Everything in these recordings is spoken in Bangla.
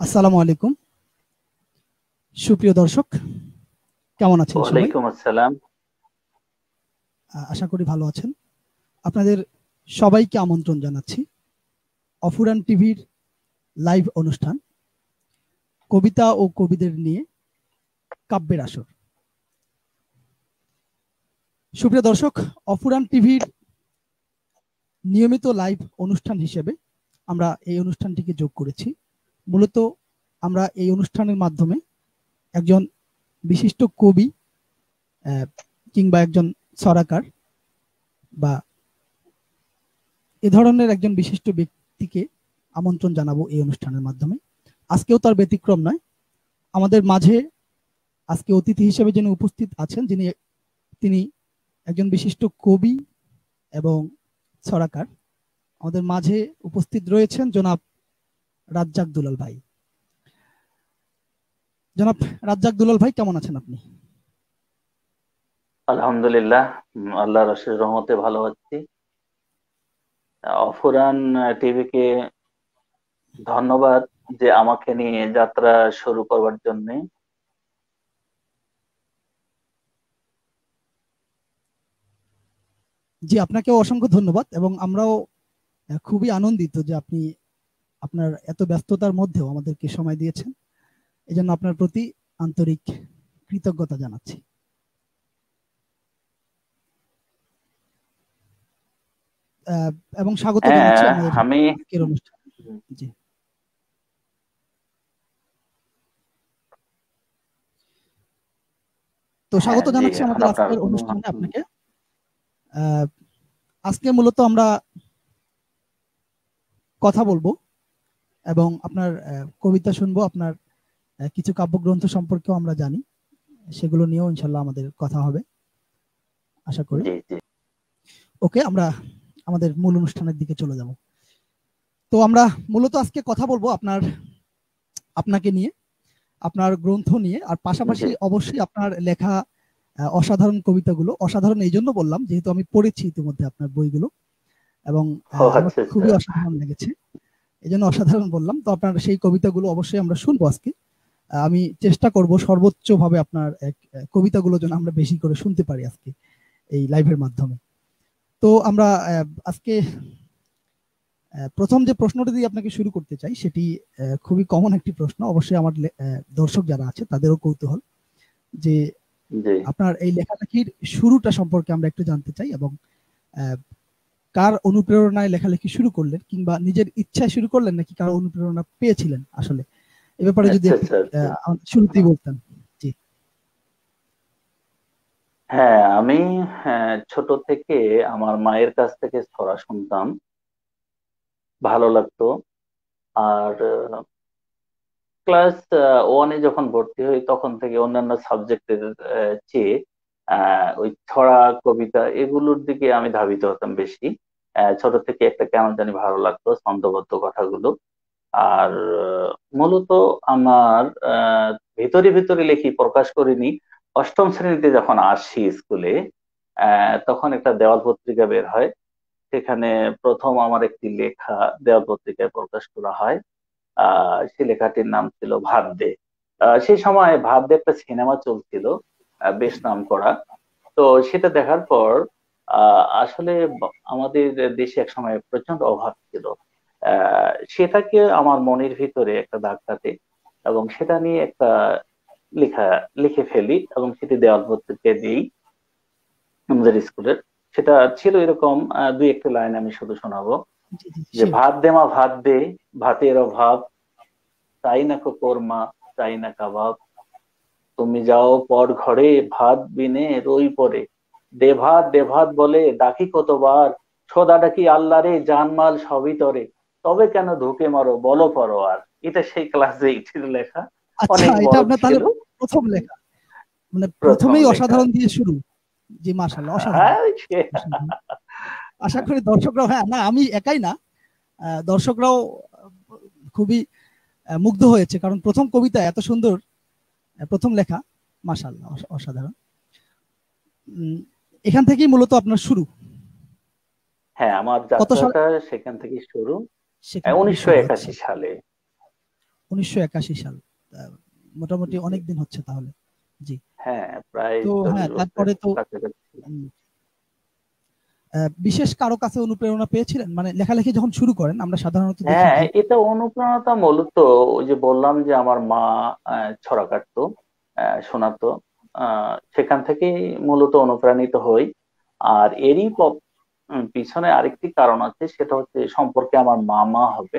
আসসালামু আলাইকুম, সুপ্রিয় দর্শক, কেমন আছেন সবাই? ওয়ালাইকুম আসসালাম। আশা করি ভালো আছেন। আপনাদের সবাইকে আমন্ত্রণ জানাচ্ছি অফুরান টিভির লাইভ অনুষ্ঠান কবিতা ও কবিদের নিয়ে কাব্যের আসর। সুপ্রিয় দর্শক, অফুরান টিভির নিয়মিত লাইভ অনুষ্ঠান হিসেবে আমরা এই অনুষ্ঠানটিকে যোগ করেছি। মূলত আমরা এই অনুষ্ঠানের মাধ্যমে একজন বিশিষ্ট কবি কিংবা একজন ছড়াকার বা এ ধরনের একজন বিশিষ্ট ব্যক্তিকে আমন্ত্রণ জানাবো এই অনুষ্ঠানের মাধ্যমে। আজকেও তার ব্যতিক্রম নয়। আমাদের মাঝে আজকে অতিথি হিসেবে যিনি উপস্থিত আছেন, তিনি একজন বিশিষ্ট কবি এবং ছড়াকার। আমাদের মাঝে উপস্থিত রয়েছেন জনাব রাজ্জাক দুলাল ভাই। জনাব রাজ্জাক দুলাল ভাই, কেমন আছেন আপনি? আলহামদুলিল্লাহ, আল্লাহর অশেষ রহমতে ভালো আছি। অফুরান টিভিকে ধন্যবাদ যে আমাকে নিয়ে যাত্রা শুরু করবার জন্য। জি, আপনাকেও অসংখ্য ধন্যবাদ এবং আমরাও খুবই আনন্দিত যে আপনি আপনার এত ব্যস্ততার মধ্যেও আমাদেরকে সময় দিয়েছেন। এজন্য আপনার প্রতি আন্তরিক কৃতজ্ঞতা জানাচ্ছি এবং স্বাগত জানাচ্ছি হ্যাঁ, আমাদের আমি আজকের অনুষ্ঠানে। জি, তো হ্যাঁ, স্বাগত জি, জানাচ্ছি এখন আমাদের আপনার আজকের অনুষ্ঠানে আপনাকে। আহ, আজকে মূলত আমরা কথা বলবো এবং আপনার কবিতা শুনবো, আপনার কিছু কাব্যগ্রন্থ সম্পর্কেও আমরা জানি, সেগুলো নিয়েও ইনশাল্লাহ আমাদের কথা হবে আশা করি। জি জি ওকে, আমরা আমাদের মূল অনুষ্ঠানের দিকে চলে যাব। তো আমরা মূলত আজকে কথা বলবো আপনাকে নিয়ে, আপনার গ্রন্থ নিয়ে, আর পাশাপাশি জি। অবশ্যই আপনার লেখা অসাধারণ কবিতাগুলো। অসাধারণ এই জন্য বললাম যেহেতু আমি পড়েছি ইতিমধ্যে আপনার বইগুলো এবং ও আমার আচ্ছা খুবই আচ্ছা। অসাধারণ লেগেছে, এই জন্য অসাধারণ বললাম। তো আপনার সেই কবিতাগুলো অবশ্যই আমরা শুনবো আজকে। আমি চেষ্টা করব সর্বোচ্চ ভাবে আপনার কবিতাগুলো যেন আমরা বেশি করে শুনতে পারি আজকে এই লাইভের মাধ্যমে। তো আমরা আজকে প্রথম যে প্রশ্নটা দিয়ে আপনাকে শুরু করতে চাই সেটি খুবই কমন একটি প্রশ্ন। অবশ্যই আমার দর্শক যারা আছে তাদেরও কৌতূহল যে জি আপনার এই লেখালেখির শুরুটা সম্পর্কে আমরা একটু জানতে চাই এবং কার অনুপ্রেরণায় লেখালেখি শুরু করলেন, কিংবা নিজের ইচ্ছায় শুরু করলেন নাকি কার অনুপ্রেরণা পেয়েছিলেন আসলে, এ ব্যাপারে যদি আচ্ছা একটু আচ্ছা আচ্ছা। শুরুতেই বলতেন। জি। হ্যাঁ, আমি ছোট থেকে আমার মায়ের কাছ থেকে ছড়া শুনতাম, ভালো লাগতো। আর ক্লাস ওয়ানে যখন ভর্তি হই তখন থেকে অন্যান্য সাবজেক্টের চেয়ে ওই ছড়া, কবিতা এগুলোর দিকে আমি ধাবিত হতাম বেশি। ছোট থেকে একটা কেমন জানি ভালো লাগতো ছন্দবদ্ধ কথাগুলো। আর মূলত আমার আহ, ভিতরে ভিতরে লেখি, প্রকাশ করিনি। অষ্টম শ্রেণীতে যখন আসি স্কুলে, তখন একটা দেওয়াল পত্রিকা বের হয়। সেখানে প্রথম আমার একটি লেখা দেওয়াল পত্রিকায় প্রকাশ করা হয়। সেই লেখাটির নাম ছিল ভাত দে। সেই সময় ভাত দে একটা সিনেমা চলছিল, বেশ নাম করা। তো সেটা দেখার পর আসলে আমাদের দেশে এক সময় প্রচন্ড অভাব ছিল। সেটাকে আমার মনের ভিতরে একটা দাগ কাটে এবং সেটা নিয়ে একটা লেখা লিখে ফেলি এবং সেটি দেওয়াল পত্রিকায় দিই আমাদের স্কুলের। সেটা ছিল এরকম, দুই একটা লাইন আমি শুধু শোনাবো। জি জি, যে শিওর। ভাত দে মা ভাত দে, ভাতের অভাব, চাই না কো কোরমা, চাই না কাবাব, তুমি যাও পর ঘরে, ভাত বিনে রই পড়ে, দে ভাত বলে ডাকি কতবার, সদা ডাকি আল্লাহ রে, জানমাল সবই তরে, তবে কেন ধুকে মারো বলো পরোয়ার। এটা সেই ক্লাস এইটের লেখা, আচ্ছা, অনেক এটা বড় আপনার তাহলে ছিল। প্রথম লেখা, মানে প্রথম প্রথমেই লেখা। অসাধারণ দিয়ে শুরু। জি, মাশাআল্লাহ, অসাধারণ হ্যাঁ অসাধারণ। আশা করি দর্শকরাও, হ্যাঁ না আমি একাই না, দর্শকরাও খুবই মুগ্ধ হয়েছে, কারণ প্রথম কবিতা এত সুন্দর, প্রথম লেখা, মাশাআল্লাহ, অসাধারণ। উম, এখান থেকেই মূলত আপনার শুরু। হ্যাঁ, আমার কত সাল যাত্রাটা সেখান থেকে শুরু। সেখান থেকে উনিশশো শুরু? আচ্ছা, একাশি সালে। 1981 সাল। মোটামুটি অনেক দিন হচ্ছে তাহলে। জি। হ্যাঁ, প্রায় তো 40 হ্যাঁ, বছরের তারপরে তো কাছাকাছি। বিশেষ কারো কাছে অনুপ্রেরণা পেয়েছিলেন, মানে লেখালেখি যখন শুরু করেন আমরা সাধারণত দেখি হ্যাঁ, যে এটা অনুপ্রেরণাটা মূলত ওই যে বললাম যে আমার মা ছড়া কাটতো, শোনাতো, সেখান থেকেই মূলত অনুপ্রাণিত হই। আর এরই পিছনে আরেকটি কারণ আছে, সেটা হচ্ছে সম্পর্কে আমার মামা হবে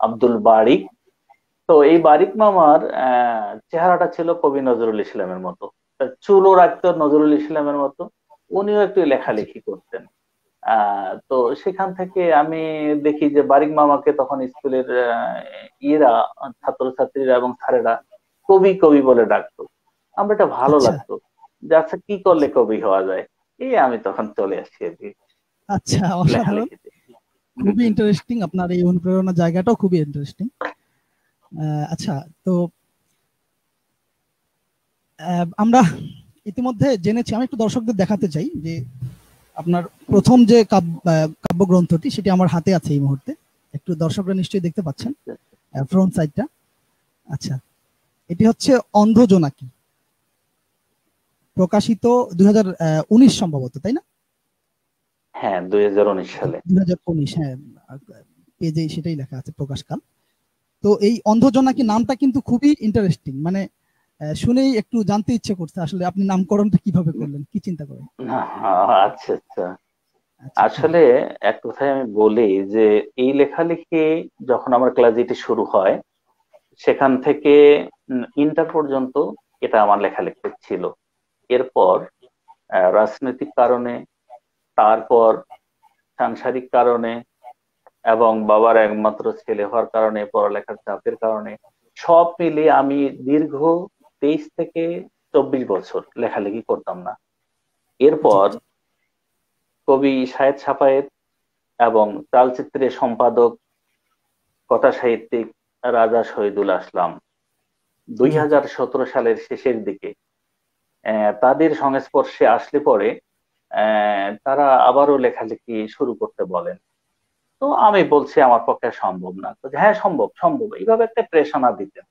আব্দুল বারিক। তো এই বারিক মামার চেহারাটা ছিল কবি নজরুল ইসলামের মতো, তার চুলও রাখতো নজরুল ইসলামের মতো, উনিও একটু আচ্ছা লেখালেখি করতেন। তো সেখান থেকে আমি দেখি যে বারিক মামাকে তখন স্কুলের ইয়েরা, ছাত্রছাত্রীরা এবং স্যারেরা কবি কবি বলে ডাকতো। আমার এটা ভালো আচ্ছা লাগতো যে আচ্ছা কি করলে আচ্ছা কবি হওয়া যায়। এই আমি তখন চলে আসি আর কি আচ্ছা, অসাধারণ, লেখালেখিতে। খুবই ইন্টারেস্টিং। আপনার এই অনুপ্রেরণার জায়গাটাও খুবই ইন্টারেস্টিং। আচ্ছা, তো আমরা ইতিমধ্যে জেনেছি, আমি একটু দর্শকদের দেখাতে চাই যে আপনার প্রথম যে কাব্যগ্রন্থটি সেটি আমার হাতে আছে এই মুহূর্তে। একটু দর্শকরা নিশ্চয়ই দেখতে পাচ্ছেন ফ্রন্ট সাইডটা। আচ্ছা, এটি হচ্ছে অন্ধ জোনাকি, প্রকাশিত 2019 সম্ভবত, তাই না? হ্যাঁ, 2019 সালে। 2019, হ্যাঁ, পেজে সেটাই লেখা আছে প্রকাশকাল। তো এই অন্ধ জোনাকি নামটা কিন্তু খুবই ইন্টারেস্টিং, মানে শুনেই একটু জানতে ইচ্ছে করছে আসলে আপনি নামকরণটা কিভাবে করলেন, কি চিন্তা করেন? আচ্ছা আচ্ছা। আচ্ছা, হ্যাঁ। আসলে এক কথায় আমি বলি যে এই লেখালেখি যখন আমার ক্লাস এইটে শুরু হয়, সেখান থেকে ইন্টার পর্যন্ত এটা আমার লেখালেখি ছিল। এরপর রাজনৈতিক কারণে, তারপর সাংসারিক কারণে, এবং বাবার একমাত্র ছেলে হওয়ার কারণে, পড়ালেখার চাপের কারণে, সব মিলিয়ে আমি দীর্ঘ 23 থেকে 24 বছর লেখালেখি করতাম না। জি এরপর জি। কবি সায়েদ সাফায়েত এবং চালচিত্রের সম্পাদক কথা সাহিত্যিক রাজা শহীদুল আসলাম দুই জি জি। হাজার সতেরো সালের শেষের দিকে তাদের সংস্পর্শে আসলে পরে তারা আবারও লেখালেখি শুরু করতে বলেন। তো আমি বলছি আমার পক্ষে সম্ভব না, তো হ্যাঁ সম্ভব সম্ভব, এইভাবে একটা প্রেরণা দিতেন।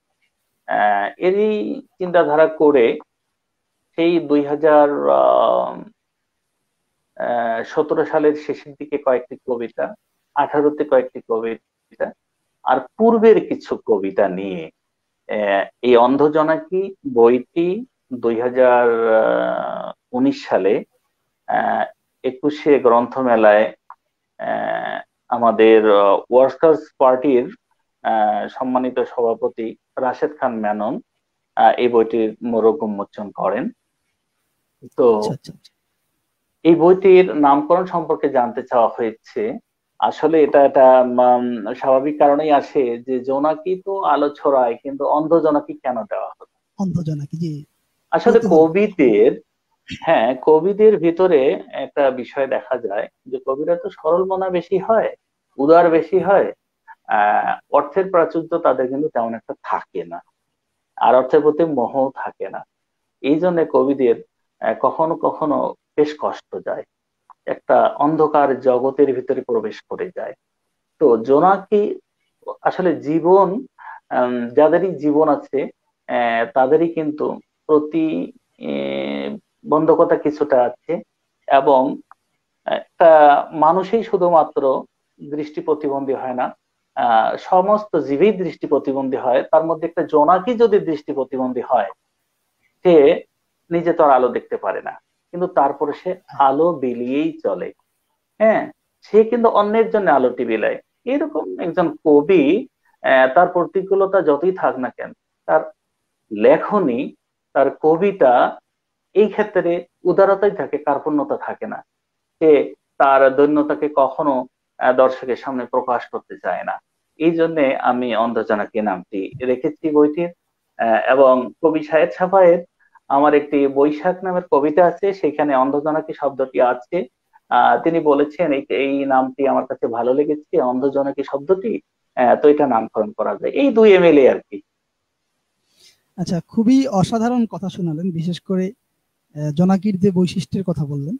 এরই চিন্তাধারা করে সেই 2017 সালের শেষের দিকে কয়েকটি কবিতা, 18তে কয়েকটি কবিতা, আর পূর্বের কিছু কবিতা নিয়ে এই অন্ধ জোনাকি বইটি 2019 সালে 21শে গ্রন্থমেলায় আমাদের ওয়ার্কার্স পার্টির সম্মানিত সভাপতি রাশেদ খান মেনন এই বইটির মোড়ক উন্মোচন করেন। তো আচ্ছা আচ্ছা আচ্ছা। এই বইটির নামকরণ সম্পর্কে জানতে চাওয়া হয়েছে। আসলে এটা একটা স্বাভাবিক কারণেই আসে যে জোনাকি তো আলো ছড়ায়, কিন্তু অন্ধ জোনাকি কেন দেওয়া হলো। অন্ধ জোনাকি, জি, আসলে কৌতূহল। কবিদের, হ্যাঁ কবিদের ভিতরে একটা বিষয় দেখা যায় যে কবিরা তো সরল মনা বেশি হয়, উদার বেশি হয়। অর্থের প্রাচুর্য তাদের কিন্তু তেমন একটা থাকে না, আর অর্থের প্রতি মোহও থাকে না। এই জন্য কবিদের কখনো কখনো বেশ কষ্ট যায়, একটা অন্ধকার জগতের ভিতরে প্রবেশ করে যায়। তো জোনাকি আসলে জীবন, যাদেরই জীবন আছে তাদেরই কিন্তু প্রতি বন্ধকতা কিছুটা আছে, এবং একটা মানুষই শুধুমাত্র দৃষ্টি প্রতিবন্ধী হয় না, সমস্ত জীবই দৃষ্টি প্রতিবন্ধী হয়। তার মধ্যে একটা জোনাকি যদি দৃষ্টি প্রতিবন্ধী হয়, সে নিজে তো আর আলো দেখতে পারে না, কিন্তু তারপরে সে আলো বিলিয়েই চলে। হ্যাঁ, সে কিন্তু অন্যের জন্য আলোটি বিলায়। এরকম একজন কবি, তার প্রতিকূলতা যতই থাক না কেন, তার লেখনী, তার কবিতা এই ক্ষেত্রে উদারতাই থাকে, কার্পণ্যতা থাকে না। সে তার দৈন্যতাকে কখনো দর্শকের সামনে প্রকাশ করতে চায় না। এই জন্য আমি অন্ধজনাকে নামটি রেখেছি বইটির। এবং কবি সায়েদ সাফায়েত, আমার একটি বৈশাখ নামের কবিতা আছে, সেখানে অন্ধজনাকি শব্দটি আছে। তিনি বলেছেন এই এই নামটি আমার কাছে ভালো লেগেছে, অন্ধজনাকি শব্দটি, তো এটা নামকরণ করা যায়। এই দুই এমএলএ আর কি। আচ্ছা, খুবই অসাধারণ কথা শোনালেন, বিশেষ করে জোনাকির যে বৈশিষ্ট্যের কথা বললেন।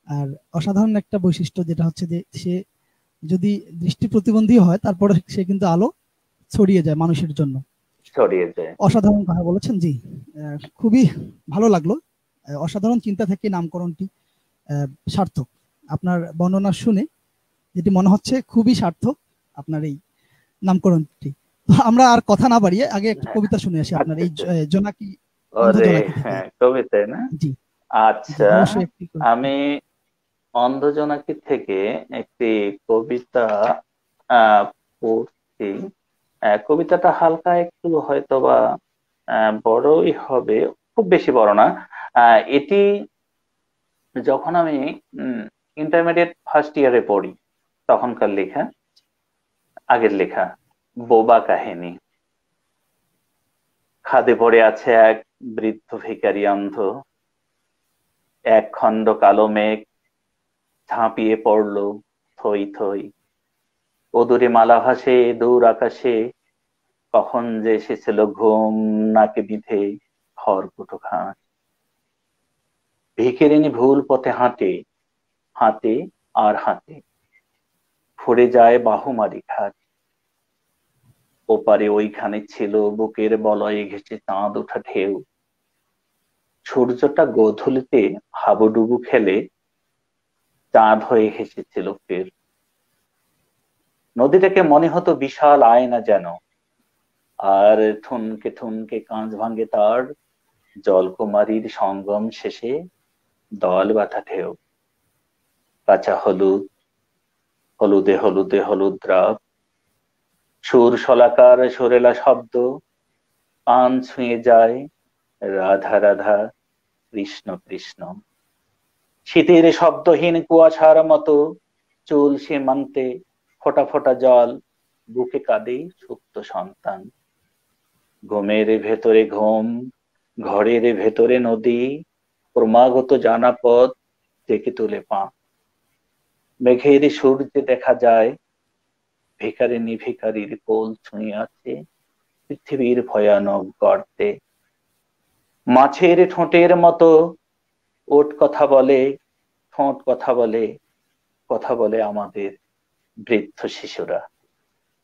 আর অসাধারণ একটা বৈশিষ্ট্য যেটা হচ্ছে যে সে যদি দৃষ্টি প্রতিবন্ধী হয় তারপরে সে কিন্তু আলো ছড়িয়ে যায় মানুষের জন্য। ছড়িয়ে যায়। অসাধারণ কথা বলেছেন, জি। খুবই ভালো লাগলো। অসাধারণ চিন্তা থেকে নামকরণটি সার্থক। আপনার বর্ণনা শুনে যেটি মনে হচ্ছে খুবই সার্থক আপনার এই নামকরণটি। আমরা আর কথা না বাড়িয়ে আগে একটা কবিতা শুনে আসি আপনার এই জোনাকি, অন্ধ জোনাকি থেকে। কবিতা না? জি আচ্ছা, অবশ্যই একটি আমি অন্ধ জোনাকি থেকে একটি কবিতা পড়ছি। কবিতাটা হালকা একটু হয়তোবা বড়ই হবে, খুব বেশি বড় না। এটি যখন আমি ইন্টারমিডিয়েট ফার্স্ট ইয়ারে পড়ি তখনকার লেখা, আগের লেখা। বোবা কাহিনী। খাদে পড়ে আছে এক বৃদ্ধ ভিখারি অন্ধ, এক খণ্ড কালো মেঘ ঝাঁপিয়ে পড়লো থই থই। অদূরে মালা ভাসে দূর আকাশে, কখন যে এসেছিল ঘুম নাকে বিধে খড়কুটো ঘাস। ভিখিরিনী ভুল পথে হাঁটে, হাঁটে আর হাঁটে, ফুরে যায় বাহুমারি ঘাট। ওপারে ওইখানে ছিল বুকের বলয়ে ঘেঁষে চাঁদ ওঠা ঢেউ। সূর্যটা গোধূলিতে হাবুডুবু খেলে চাঁদ হয়ে হেসেছিল ফের। নদীটাকে মনে হতো বিশাল আয়না যেন, আর ঠুনকে ঠুনকে কাঁচ ভাঙে তার জলকুমারীর সঙ্গম শেষে দল বাঁধা ঢেউ। কাঁচা হলুদ, হলুদে হলুদে হলুদ দ্রাব, সুর শলাকার সরেলা শব্দ, কান ছুঁয়ে যায় রাধা রাধা কৃষ্ণ কৃষ্ণ। শীতের শব্দহীন কুয়াশার মতো চুল সীমান্তে ফোঁটা ফোঁটা জল, বুকে কাঁদে সুপ্ত সন্তান। ঘুমের ভেতরে ঘুম, ঘরের ভেতরে নদী, ক্রমাগত জানা পথ ডেকে তুলে পা। মেঘের সূর্যে দেখা যায় ভিখারিনী ভিখারির কোল ছুঁয়ে আছে পৃথিবীর ভয়ানক গর্তে। মাছের ঠোঁটের মতো ওট কথা বলে, ঠোঁট কথা বলে, কথা বলে আমাদের বৃদ্ধ শিশুরা।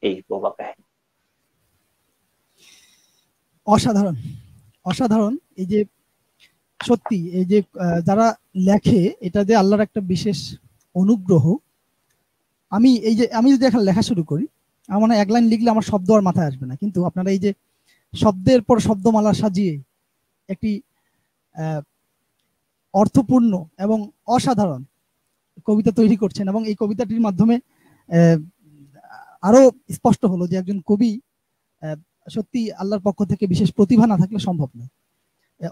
এই বোবা কাহিনী। অসাধারণ, অসাধারণ। এই যে সত্যি এই যে যারা লেখে, এটা যে আল্লাহর একটা বিশেষ অনুগ্রহ। আমি যদি এখন লেখা শুরু করি, আমার মনে হয় এক লাইন লিখলে আমার শব্দ আর মাথায় আসবে না, কিন্তু আপনারা এই যে শব্দের পর শব্দমালা সাজিয়ে একটি অর্থপূর্ণ এবং অসাধারণ কবিতা তৈরি করছেন, এবং এই কবিতাটির মাধ্যমে আরো স্পষ্ট হলো যে একজন কবি সত্যি আল্লাহর পক্ষ থেকে বিশেষ প্রতিভা না থাকলে সম্ভব নয়।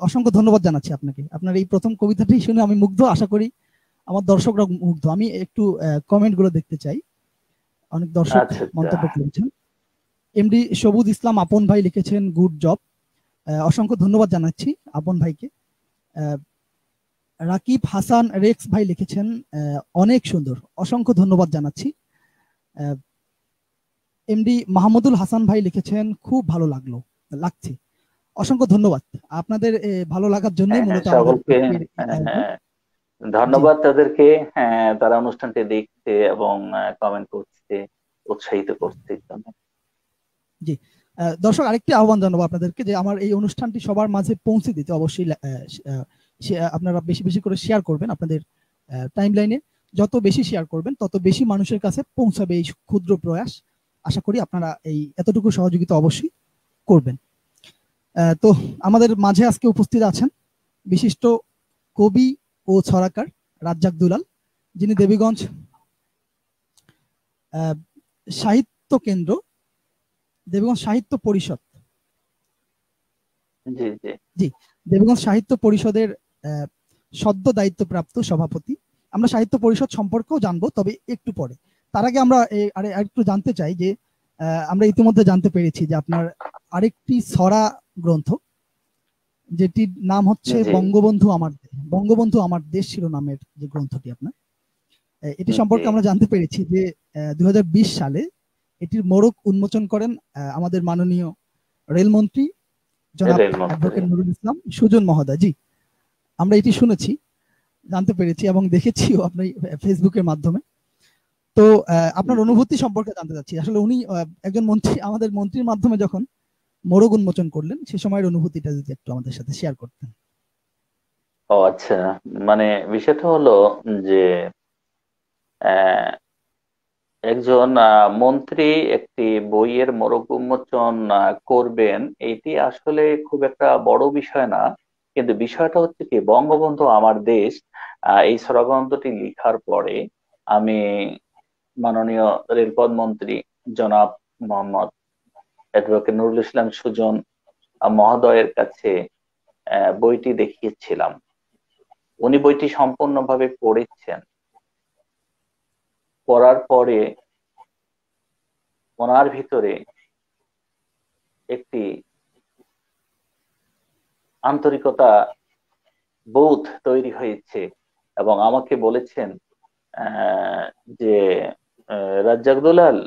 অসংখ্য ধন্যবাদ জানাচ্ছি আপনাকে। আপনার এই প্রথম কবিতাটি শুনে আমি মুগ্ধ, আশা করি আমার দর্শকরা মুগ্ধ। আমি একটু কমেন্ট গুলো দেখতে চাই। অনেক দর্শক মন্তব্য করেছেন। এমডি সবুজ ইসলাম আপন ভাই লিখেছেন গুড জব, অসংখ্য ধন্যবাদ জানাচ্ছি আপন ভাইকে। রাকিব হাসান রেক্স ভাই লিখেছেন অনেক সুন্দর, অসংখ্য ধন্যবাদ জানাচ্ছি। এমডি মাহমুদুল হাসান ভাই লিখেছেন খুব ভালো লাগছে, অসংখ্য ধন্যবাদ আপনাদের ভালো লাগার জন্য। মূলত ধন্যবাদ তাদেরকে, তারা অনুষ্ঠানটি দেখছে এবং কমেন্ট করছে, উৎসাহিত করছে। জি দর্শক, আরেকটি আহ্বান জানাবো আপনাদেরকে যে আমার এই অনুষ্ঠানটি সবার মাঝে পৌঁছে দিতে অবশ্যই আপনারা বেশি বেশি করে শেয়ার করবেন। আপনাদের টাইমলাইনে যত বেশি শেয়ার করবেন তত বেশি মানুষের কাছে পৌঁছাবে এই ক্ষুদ্র প্রয়াস। আশা করি আপনারা এই এতটুকু সহযোগিতা অবশ্যই করবেন। তো আমাদের মাঝে আজকে উপস্থিত আছেন বিশিষ্ট কবি ও ছড়াকার রাজ্জাক দুলাল, যিনি দেবীগঞ্জ সাহিত্য কেন্দ্র, দেবীগঞ্জ সাহিত্য পরিষদ, জি দেবীগঞ্জ সাহিত্য পরিষদের সদ্য দায়িত্বপ্রাপ্ত সভাপতি। আমরা সাহিত্য পরিষদ সম্পর্কেও জানবো, তবে একটু পরে। তার আগে আমরা আরেকটু জানতে চাই যে আমরা ইতিমধ্যে জানতে পেরেছি যে আপনার আরেকটি ছড়া গ্রন্থ, যেটির নাম হচ্ছে বঙ্গবন্ধু আমার দেশ শিরোনামের যে গ্রন্থটি আপনার, এটি সম্পর্কে আমরা জানতে পেরেছি যে 2020 সালে এটির মোড়ক উন্মোচন করেন আমাদের মাননীয় রেলমন্ত্রী জনাব অ্যাডভোকেট নুরুল ইসলাম সুজন মহোদয়। জি, আমরা এটি শুনেছি, জানতে পেরেছি এবং দেখেছিও আপনি ফেসবুকের মাধ্যমে। তো আপনার অনুভূতি সম্পর্কে জানতে চাচ্ছি। আসলে উনি একজন মন্ত্রী, আমাদের মন্ত্রীর মাধ্যমে যখন মোড়ক উন্মোচন করলেন, সে সময়ের অনুভূতিটা যদি একটু আমাদের সাথে শেয়ার করতেন। ও আচ্ছা, মানে বিষয়টা হলো যে আহ, একজন মন্ত্রী একটি বইয়ের মোড়ক উন্মোচন করবেন, এটি আসলে খুব একটা বড় বিষয় না। কিন্তু বিষয়টা হচ্ছে কি, বঙ্গবন্ধু আমার দেশ এই স্লোগানটি লেখার পরে আমি মাননীয় রেলপথ মন্ত্রী জনাব মোহাম্মদ অ্যাডভোকেট নুরুল ইসলাম সুজন মহোদয়ের কাছে বইটি দেখিয়েছিলাম। উনি বইটি সম্পূর্ণভাবে পড়েছেন। পড়ার পরে ওনার ভিতরে একটি আন্তরিকতা বোধ তৈরি হয়েছে এবং আমাকে বলেছেন আহ, যে রাজ্জাক দুলাল,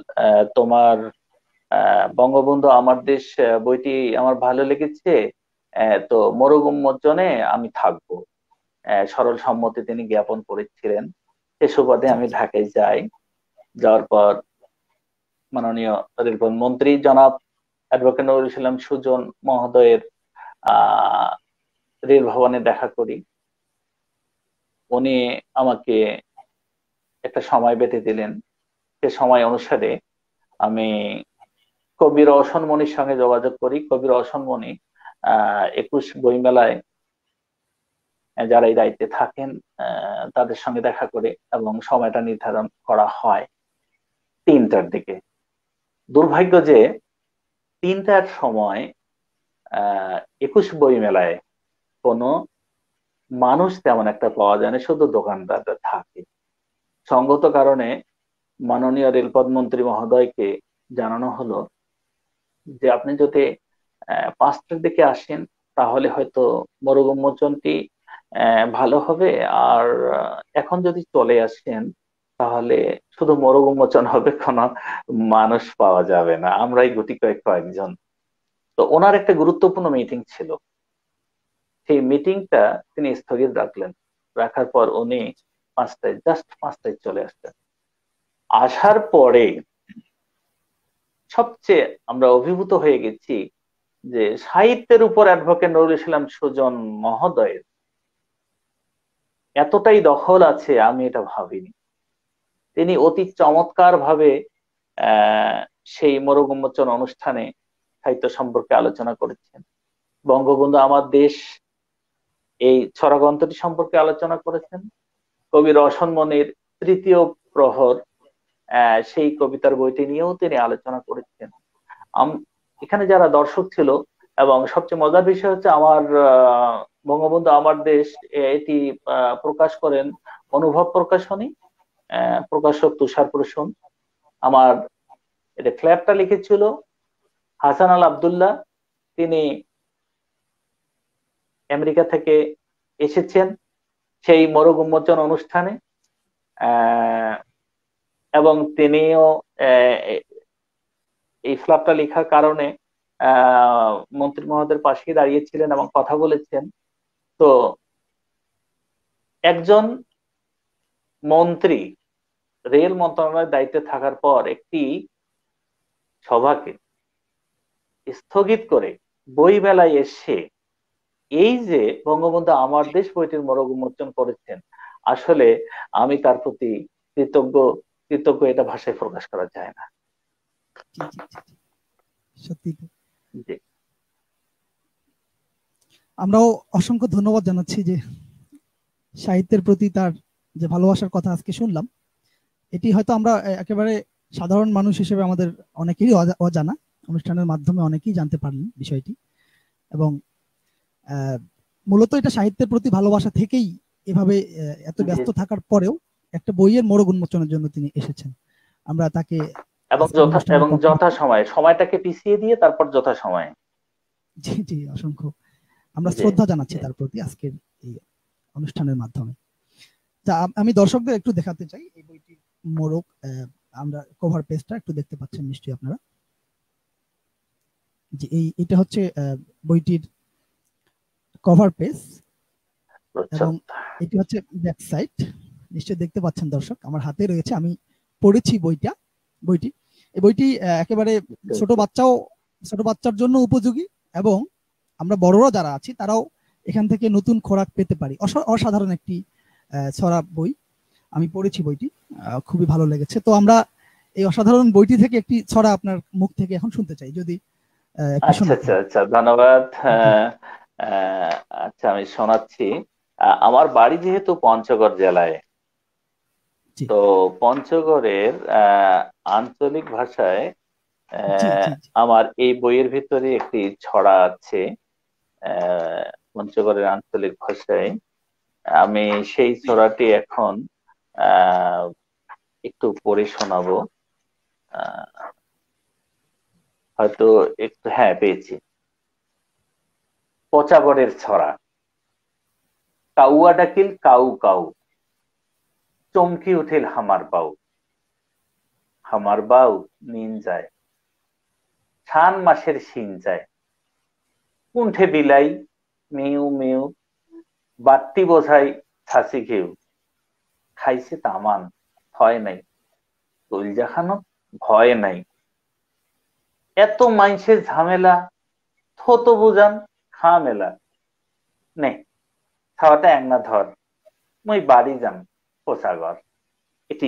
তোমার বঙ্গবন্ধু আমার দেশ বইটি আমার ভালো লেগেছে। তো মোরগ উন্মোচনে আমি থাকবো। সরল সম্মতি তিনি জ্ঞাপন করেছিলেন। সে সুবাদে জি আমি জি। ঢাকায় যাই। যাওয়ার পর মাননীয় রেলপথ মন্ত্রী জনাব অ্যাডভোকেট নুরুল ইসলাম সুজন মহোদয়ের আহ রেল ভবনে দেখা করি। উনি আমাকে একটা সময় বেঁধে দিলেন। সে সময় অনুসারে আমি কবি রওশন মনির সঙ্গে যোগাযোগ করি। কবি রওশন মনি 21 বইমেলায় যারা এই দায়িত্বে থাকেন তাদের সঙ্গে দেখা করে এবং সময়টা নির্ধারণ করা হয় 3টার দিকে। দুর্ভাগ্য যে 3টার সময় 21 বইমেলায় কোনো মানুষ তেমন একটা পাওয়া যায় না, শুধু দোকানদাররা থাকে। সঙ্গত কারণে মাননীয় রেলপথ মন্ত্রী মহোদয়কে জানানো হলো যে আপনি যদি 5টার দিকে আসেন তাহলে হয়তো মোরগ উন্মোচনটি ভালো হবে। আর এখন যদি চলে আসেন তাহলে শুধু মোরগ উন্মোচন হবে, কোনো মানুষ পাওয়া যাবে না, আমরাই গুটি কয়েকজন। তো ওনার একটা গুরুত্বপূর্ণ মিটিং ছিল। সেই মিটিংটা তিনি স্থগিত রাখলেন। রাখার পর উনি 5টায়, জাস্ট 5টায় চলে আসলেন। আসার পরে সবচেয়ে আমরা অভিভূত হয়ে গেছি যে সাহিত্যের উপর অ্যাডভোকেট নুরুল ইসলাম সুজন মহোদয়ের এতটাই দখল আছে আমি এটা ভাবিনি। তিনি অতি চমৎকার ভাবে আহ সেই মোরগ উন্মোচন অনুষ্ঠানে সাহিত্য সম্পর্কে আলোচনা করেছেন। বঙ্গবন্ধু আমার দেশ এই ছড়া গ্রন্থটি সম্পর্কে আলোচনা করেছেন। কবি রওশন মনির তৃতীয় প্রহর সেই কবিতার বইটি নিয়েও তিনি আলোচনা করেছেন। এখানে যারা দর্শক ছিল, এবং সবচেয়ে মজার বিষয় হচ্ছে আমার বঙ্গবন্ধু আমার দেশ এটি প্রকাশ করেন অনুভব প্রকাশনী, প্রকাশক তুষার প্রসূন। আমার এটা ফ্ল্যাপটা লিখেছিল হাসান আল আব্দুল্লাহ। তিনি আমেরিকা থেকে এসেছেন সেই মোরগ উন্মোচন অনুষ্ঠানে। আহ, এবং তিনিও আহ, এই ফ্ল্যাপটা লেখার কারণে মন্ত্রী মহোদয়ের পাশেই দাঁড়িয়েছিলেন এবং কথা বলেছেন। তো একজন মন্ত্রী রেল মন্ত্রণালয়ের দায়িত্বে থাকার পর একটি সভাকে স্থগিত করে বই মেলায় এসে এই যে বঙ্গবন্ধু আমার দেশ বইটির মোড়ক উন্মোচন করেছেন, আসলে আমি তার প্রতি কৃতজ্ঞ। কৃতজ্ঞ এটা ভাষায় প্রকাশ করা যায় না। জি জি জি জি। সত্যি তো। জি আমরাও অসংখ্য ধন্যবাদ জানাচ্ছি যে সাহিত্যের প্রতি তার যে ভালোবাসার কথা আজকে শুনলাম, এটি হয়তো আমরা একেবারে সাধারণ মানুষ হিসেবে আমাদের অনেকেরই অজানা। অনুষ্ঠানের মাধ্যমে অনেকেই জানতে পারলেন বিষয়টি। এবং মূলত এটা সাহিত্যের প্রতি ভালোবাসা থেকেই এভাবে এত জি। ব্যস্ত থাকার পরেও একটা বইয়ের মোড়ক উন্মোচনের জন্য তিনি এসেছেন। আমরা তাকে এবং আজকের অনুষ্ঠানের পক্ষ যথা থেকে সময়ে সময়টাকে পিছিয়ে দিয়ে তারপর যথা সময়ে। জি জি অসংখ্য আমরা জি শ্রদ্ধা জানাচ্ছি জি। তার প্রতি আজকের এই অনুষ্ঠানের মাধ্যমে। তা আমি দর্শকদের একটু দেখাতে চাই এই বইটির মোড়ক। আমরা কভার পেজটা একটু দেখতে পাচ্ছেন নিশ্চয়ই আপনারা, যে এটা হচ্ছে বইটির কভার পেজ। এবং প্রচ্ছদ। এটি হচ্ছে ব্যাক সাইড, নিশ্চয়ই দেখতে পাচ্ছেন দর্শক, আমার হাতে রয়েছে। আমি পড়েছি বইটি। এই বইটি একেবারে ছোট বাচ্চার জন্য উপযোগী, এবং আমরা বড়রা যারা আছি তারাও এখান থেকে নতুন খোরাক পেতে পারি। অসাধারণ একটি ছড়া বই, আমি পড়েছি বইটি, খুবই ভালো লেগেছে। তো আমরা এই অসাধারণ বইটি থেকে একটি ছড়া আপনার মুখ থেকে এখন শুনতে চাই, যদি আচ্ছা আচ্ছা আচ্ছা, ধন্যবাদ। আচ্ছা, আমি শোনাচ্ছি। আমার বাড়ি যেহেতু পঞ্চগড় জেলায়, তো পঞ্চগড়ের আঞ্চলিক ভাষায় আমার এই বইয়ের ভিতরে একটি ছড়া আছে পঞ্চগড়ের আঞ্চলিক ভাষায়। আমি সেই ছড়াটি এখন একটু পড়ে শোনাবো। হয়তো একটু, হ্যাঁ, পেয়েছি। পচাগড়ের ছড়া। কাউয়া ডাকিল কাউ কাউ, চমকি উঠিল হামার বাউ নিন যায়, ছান মাসের শিন যায়, কুণ্ঠে বিলাই মেউ মেউ, বাত্তি বোঝাই ছাসি ঘেউ, খাইছে তামান ভয় নাই, কলিজা খানো ভয় নাই, এত মাইনসের ঝামেলা, থত বুঝান খা মেলা, নে খাওয়াটা একনা ধর, মই বাড়ি যাম পচাগড়। এটি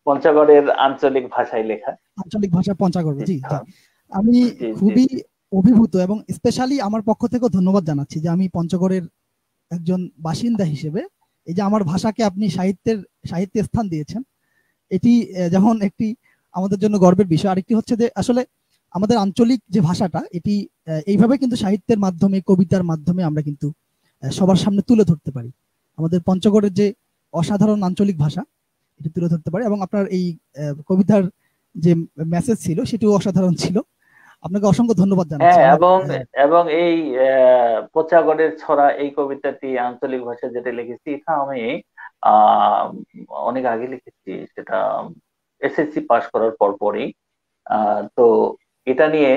পঞ্চগড়ের আঞ্চলিক ভাষায় লেখা। আঞ্চলিক ভাষা পঞ্চগড়। জি, আমি খুবই অভিভূত, এবং স্পেশালি আমার পক্ষ থেকেও ধন্যবাদ জানাচ্ছি যে আমি পঞ্চগড়ের একজন বাসিন্দা হিসেবে এই যে আমার ভাষাকে আপনি সাহিত্যে স্থান দিয়েছেন, এটি যেমন একটি আমাদের জন্য গর্বের বিষয়। আরেকটি হচ্ছে যে আসলে আমাদের আঞ্চলিক যে ভাষাটা, এটি এইভাবে কিন্তু সাহিত্যের মাধ্যমে, কবিতার মাধ্যমে আমরা কিন্তু সবার সামনে তুলে ধরতে পারি। আমাদের পঞ্চগড়ের যে অসাধারণ আঞ্চলিক ভাষা, এটি তুলে ধরতে পারি। এবং আপনার এই কবিতার যে মেসেজ ছিল সেটিও অসাধারণ ছিল। আপনাকে অসংখ্য ধন্যবাদ জানাচ্ছি। এবং এই পচাগড়ের ছড়া, এই কবিতাটি আঞ্চলিক ভাষায় যেটা লিখেছি, এটা আমি অনেক আগে লিখেছি, সেটা এসএসসি পাশ করার পরপরই। তো এটা নিয়ে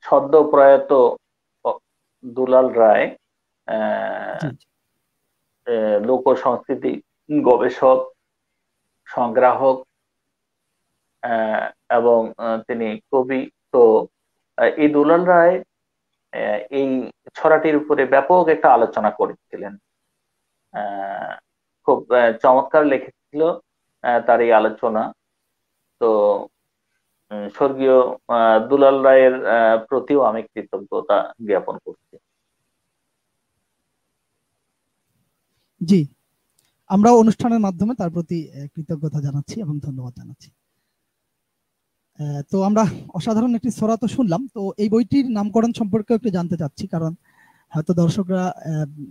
সদ্য প্রয়াত দুলাল রায়, লোক সংস্কৃতি গবেষক, সংগ্রাহক, এবং তিনি কবি। তো এই দুলাল রায় এই ছড়াটির উপরে ব্যাপক একটা আলোচনা করেছিলেন। খুব চমৎকার লিখেছিল তার এই আলোচনা। তো স্বর্গীয় দুলাল রায়ের প্রতিও আমি কৃতজ্ঞতা জ্ঞাপন করছি। জি, আমরা অনুষ্ঠানের মাধ্যমে তার প্রতি কৃতজ্ঞতা জানাচ্ছি এবং ধন্যবাদ জানাচ্ছি। তো আমরা অসাধারণ একটি ছড়া তো শুনলাম, তো এই বইটির নামকরণ সম্পর্কে একটু জানতে চাচ্ছি, কারণ হয়তো দর্শকরা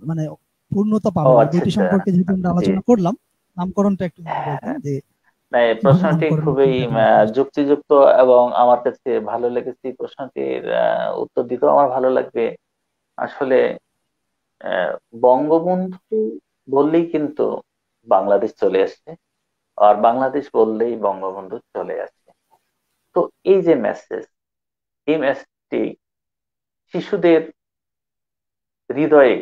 মানে পূর্ণতা পাবে। বইটি সম্পর্কে যেহেতু আমরা আলোচনা করলাম, নামকরণটা একটু বলতেন যে। প্রশ্নটি খুবই যুক্তিযুক্ত এবং আমার কাছে ভালো লেগেছে। প্রশ্নটির উত্তর দিতেও আমার ভালো লাগবে। আসলে বঙ্গবন্ধু বললেই কিন্তু বাংলাদেশ চলে আসছে, আর বাংলাদেশ বললেই বঙ্গবন্ধু চলে আসছে। তো এই যে মেসেজ, এই মেসেজটি শিশুদের হৃদয়ে,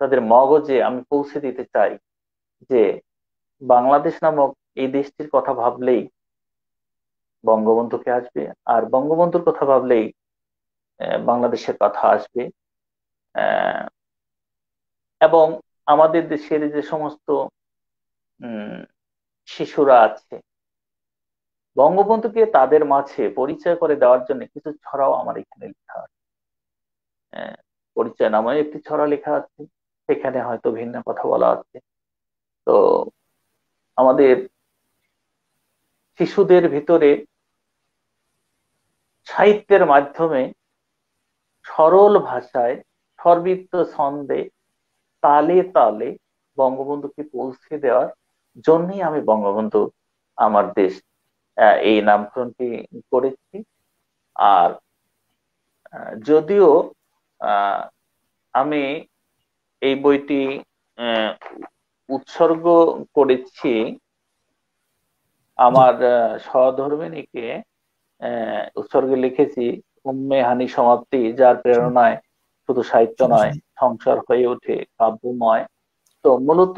তাদের মগজে আমি পৌঁছে দিতে চাই যে বাংলাদেশ নামক এই দেশটির কথা ভাবলেই বঙ্গবন্ধুকে আসবে, আর বঙ্গবন্ধুর কথা ভাবলেই বাংলাদেশের কথা আসবে। এবং আমাদের দেশের যে সমস্ত শিশুরা আছে, বঙ্গবন্ধুকে তাদের মাঝে পরিচয় করে দেওয়ার জন্য কিছু ছড়াও আমার এখানে লেখা আছে। পরিচয় নামে একটি ছড়া লেখা আছে, সেখানে হয়তো ভিন্ন কথা বলা আছে। তো আমাদের শিশুদের ভিতরে সাহিত্যের মাধ্যমে সরল ভাষায়, সর্বিত্ত ছন্দে, তালে তালে বঙ্গবন্ধুকে পৌঁছে দেওয়ার জন্যই আমি বঙ্গবন্ধু আমার দেশ এই নামকরণটি করেছি। আর যদিও আমি এই বইটি উৎসর্গ করেছি আমার সহধর্মিণীকে, উৎসর্গে লিখেছি উম্মে হানি সমাপ্তি, যার প্রেরণায় শুধু সাহিত্য নয় সংসার হয়ে ওঠে কাব্যময়। তো মূলত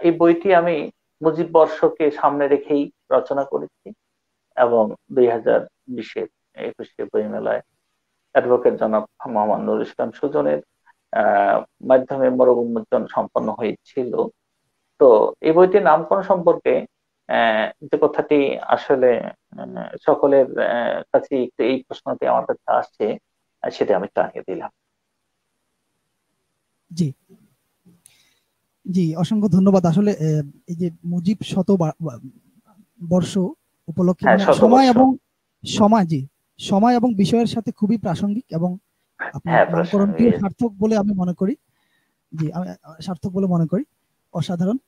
এই বইটি আমি মুজিব বর্ষকে সামনে রেখেই রচনা করেছি। এবং 2020-এর 21শে বইমেলায় অ্যাডভোকেট জনাব মোহাম্মদ নুরুল ইসলাম সুজনের মাধ্যমে মোড়ক উন্মোচন সম্পন্ন হয়েছিল। তো এই বইটির নামকরণ সম্পর্কে যে কথাটি আসলে সকলের কাছে একটু এই প্রশ্নটি আমার কাছে আসছে, সেটা আমি জানিয়ে দিলাম। জি জি, অসংখ্য ধন্যবাদ। আসলে এই যে মুজিব বর্ষ উপলক্ষে হ্যাঁ, মানে সময় শতবর্ষ। এবং জি সময় এবং বিষয়ের সাথে খুবই প্রাসঙ্গিক, এবং আপনার হ্যাঁ, নামকরণটিও প্রাসঙ্গিক। সার্থক বলে আমি মনে করি। জি, আমি সার্থক বলে মনে করি। অসাধারণ।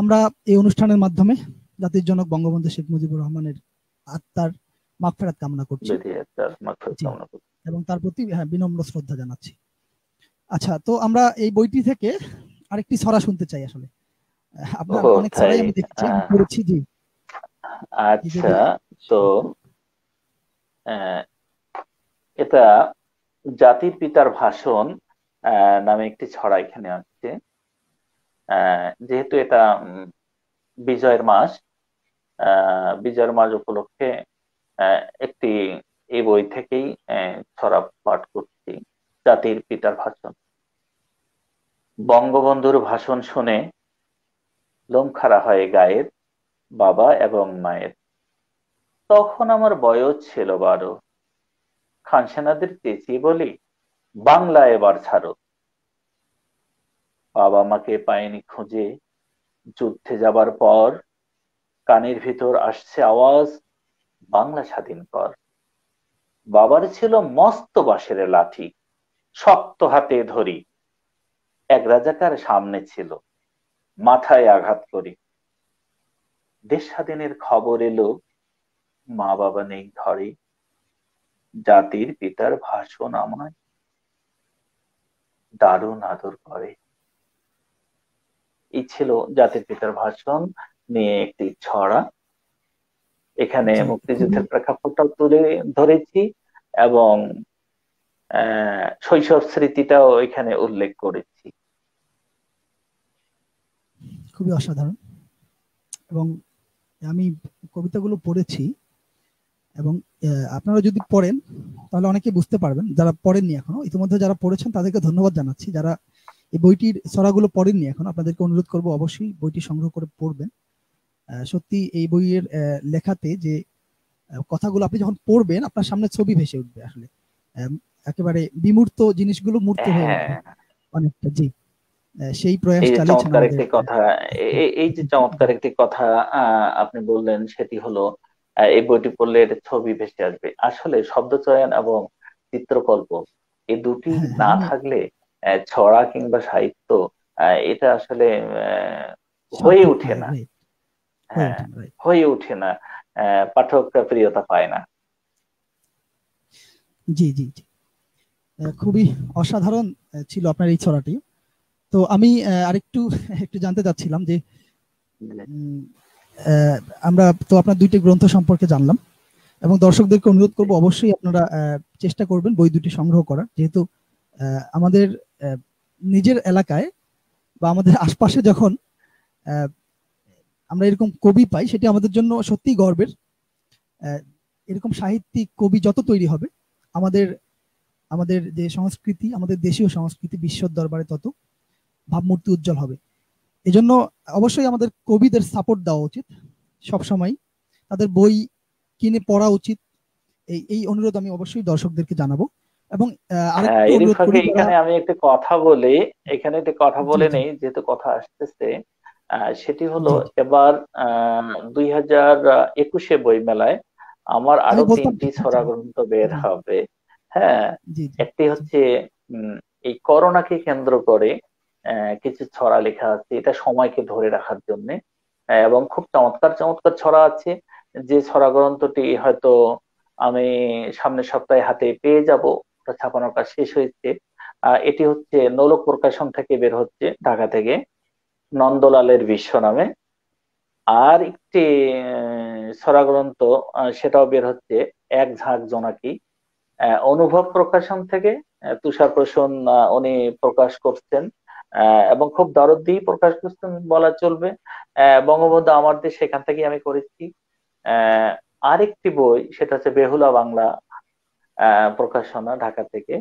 আমরা এই অনুষ্ঠানের মাধ্যমে জাতির জনক বঙ্গবন্ধু শেখ মুজিবুর রহমানের আত্মার মাগফিরাত কামনা করছি। জি, এবং তার প্রতি বিনম্র শ্রদ্ধা জানাচ্ছি। আচ্ছা, তো আমরা এই বইটি থেকে আরেকটি ছড়া শুনতে চাই। আসলে আপনার অনেক তাই? ছড়াই আমি দেখছি, আমি পড়েছি। জি, আচ্ছা। যদি তো আহ, এটা জাতির পিতার ভাষণ নামে একটি ছড়া এখানে আছে। যেহেতু এটা বিজয়ের মাস, বিজয়ের মাস উপলক্ষে একটি এই বই থেকেই ছড়া পাঠ করছি। জাতির পিতার ভাষণ। বঙ্গবন্ধুর ভাষণ শুনে লোম খাড়া হয় গায়ের, বাবা এবং মায়ের। তখন আমার বয়স ছিল 12। খান সেনাদের চেঁচিয়ে বলি, বাংলা এবার ছাড়ো। বাবা মাকে পায়নি খুঁজে যুদ্ধে যাবার পর, কানের ভিতর আসছে আওয়াজ, বাংলা স্বাধীন কর। বাবার ছিল মস্ত বাঁশের লাঠি, শক্ত হাতে ধরি। এক রাজাকার সামনে ছিল, মাথায় আঘাত করি। দেশ স্বাধীনের খবর এলো, মা বাবা নেই ঘরে। জাতির পিতার ভাষণ আমায় দারুণ আদর করে। এই ছিল জাতির পিতার ভাষণ নিয়ে একটি ছড়া। এখানে জি, খুবই মুক্তিযুদ্ধের প্রেক্ষাপটটাও তুলে ধরেছি, এবং শৈশব স্মৃতিটাও এখানে উল্লেখ করেছি। খুবই অসাধারণ। এবং আমি কবিতাগুলো পড়েছি, এবং আপনারা যদি পড়েন তাহলে অনেকে বুঝতে পারবেন। যারা পড়েননি এখনো, ইতিমধ্যে যারা পড়েছেন তাদেরকে ধন্যবাদ জানাচ্ছি। যারা এই বইটির ছড়াগুলো পড়েননি এখনো, আপনাদেরকে অনুরোধ করব অবশ্যই বইটি সংগ্রহ করে পড়বেন। সত্যি এই বইয়ের লেখাতে যে কথাগুলো আপনি যখন পড়বেন আপনার সামনে ছবি ভেসে উঠবে। আসলে একেবারে বিমূর্ত জিনিসগুলো মূর্ত হয়ে উঠবে হ্যাঁ, অনেকটা। জি, সেই প্রয়াস এই যে চালিয়েছেন চমৎকার আমাদের। একটি কথা, এই যে চমৎকার একটি কথা আপনি বললেন, সেটি হলো এই বইটি পড়লে এর ছবি ভেসে আসবে। আসলে শব্দচয়ন এবং চিত্রকল্প এই দুটি হ্যাঁ হ্যাঁ, না আমি থাকলে ছড়া কিংবা সাহিত্য এটা আসলে হয়ে সার্থক ওঠে হয়, না। রাইট, হয়ে হ্যাঁ, ওঠে না, রাইট। হয়ে ওঠে না। পাঠক প্রিয়তা পায় না। জি জি জি, খুবই অসাধারণ ছিল আপনার এই ছড়াটি। তো আমি আরেকটু একটু জানতে চাচ্ছিলাম যে উম, আমরা তো আপনার দুইটি গ্রন্থ সম্পর্কে জানলাম, এবং দর্শকদেরকে অনুরোধ করব অবশ্যই আপনারা চেষ্টা করবেন বই দুটি সংগ্রহ করার। যেহেতু আমাদের নিজের এলাকায় বা আমাদের আশপাশে যখন আহ, আমরা এরকম কবি পাই, সেটি আমাদের জন্য সত্যিই গর্বের। এরকম সাহিত্যিক কবি যত তৈরি হবে, আমাদের আমাদের যে সংস্কৃতি, আমাদের দেশীয় সংস্কৃতি বিশ্বর দরবারে তত ভাবমূর্তি উজ্জ্বল হবে। এজন্য অবশ্যই আমাদের কবিদের সাপোর্ট দেওয়া উচিত সব সময়, তাদের বই কিনে পড়া উচিত। এই অনুরোধ আমি অবশ্যই দর্শকদেরকে জানাবো। এবং হ্যাঁ, আরেকটু এরই অনুরোধ করি ফাঁকে যারা। এখানে আমি একটা কথা বলি, এখানে একটা কথা জি বলে জি নেই যেহেতু কথা আসতেছে। সেটি হলো, জি জি, এবার 2021-এ বই মেলায় আমার আমি আরো বলতাম 3টি ঠিক আছে। ছড়া গ্রন্থ বের জি হবে। হ্যাঁ, জি জি একটি জি, হচ্ছে এই করোনাকে কেন্দ্র করে কিছু ছড়া লেখা আছে, এটা সময়কে ধরে রাখার জন্য। এবং খুব চমৎকার চমৎকার ছড়া আছে। যে ছড়া গ্রন্থটি হয়তো আমি সামনের সপ্তাহে হাতে পেয়ে যাব, ওটা ছাপানোর কাজ শেষ হয়েছে। এটি হচ্ছে নোলক প্রকাশন থেকে বের হচ্ছে, ঢাকা থেকে, নন্দলালের বিশ্ব নামে। আর একটি ছড়া গ্রন্থ সেটাও বের হচ্ছে, এক ঝাঁক জোনাকি, অনুভব প্রকাশন থেকে। তুষার প্রসূন উনি প্রকাশ করছেন। এবং খুব দরদ দিয়ে প্রকাশ করছেন বলা চলবে। বঙ্গবন্ধু আমার দেশ, সেখান থেকে আমি করেছি। আহ, আরেকটি বই, সেটা হচ্ছে বেহুলা বাংলা প্রকাশনা, ঢাকা থেকে,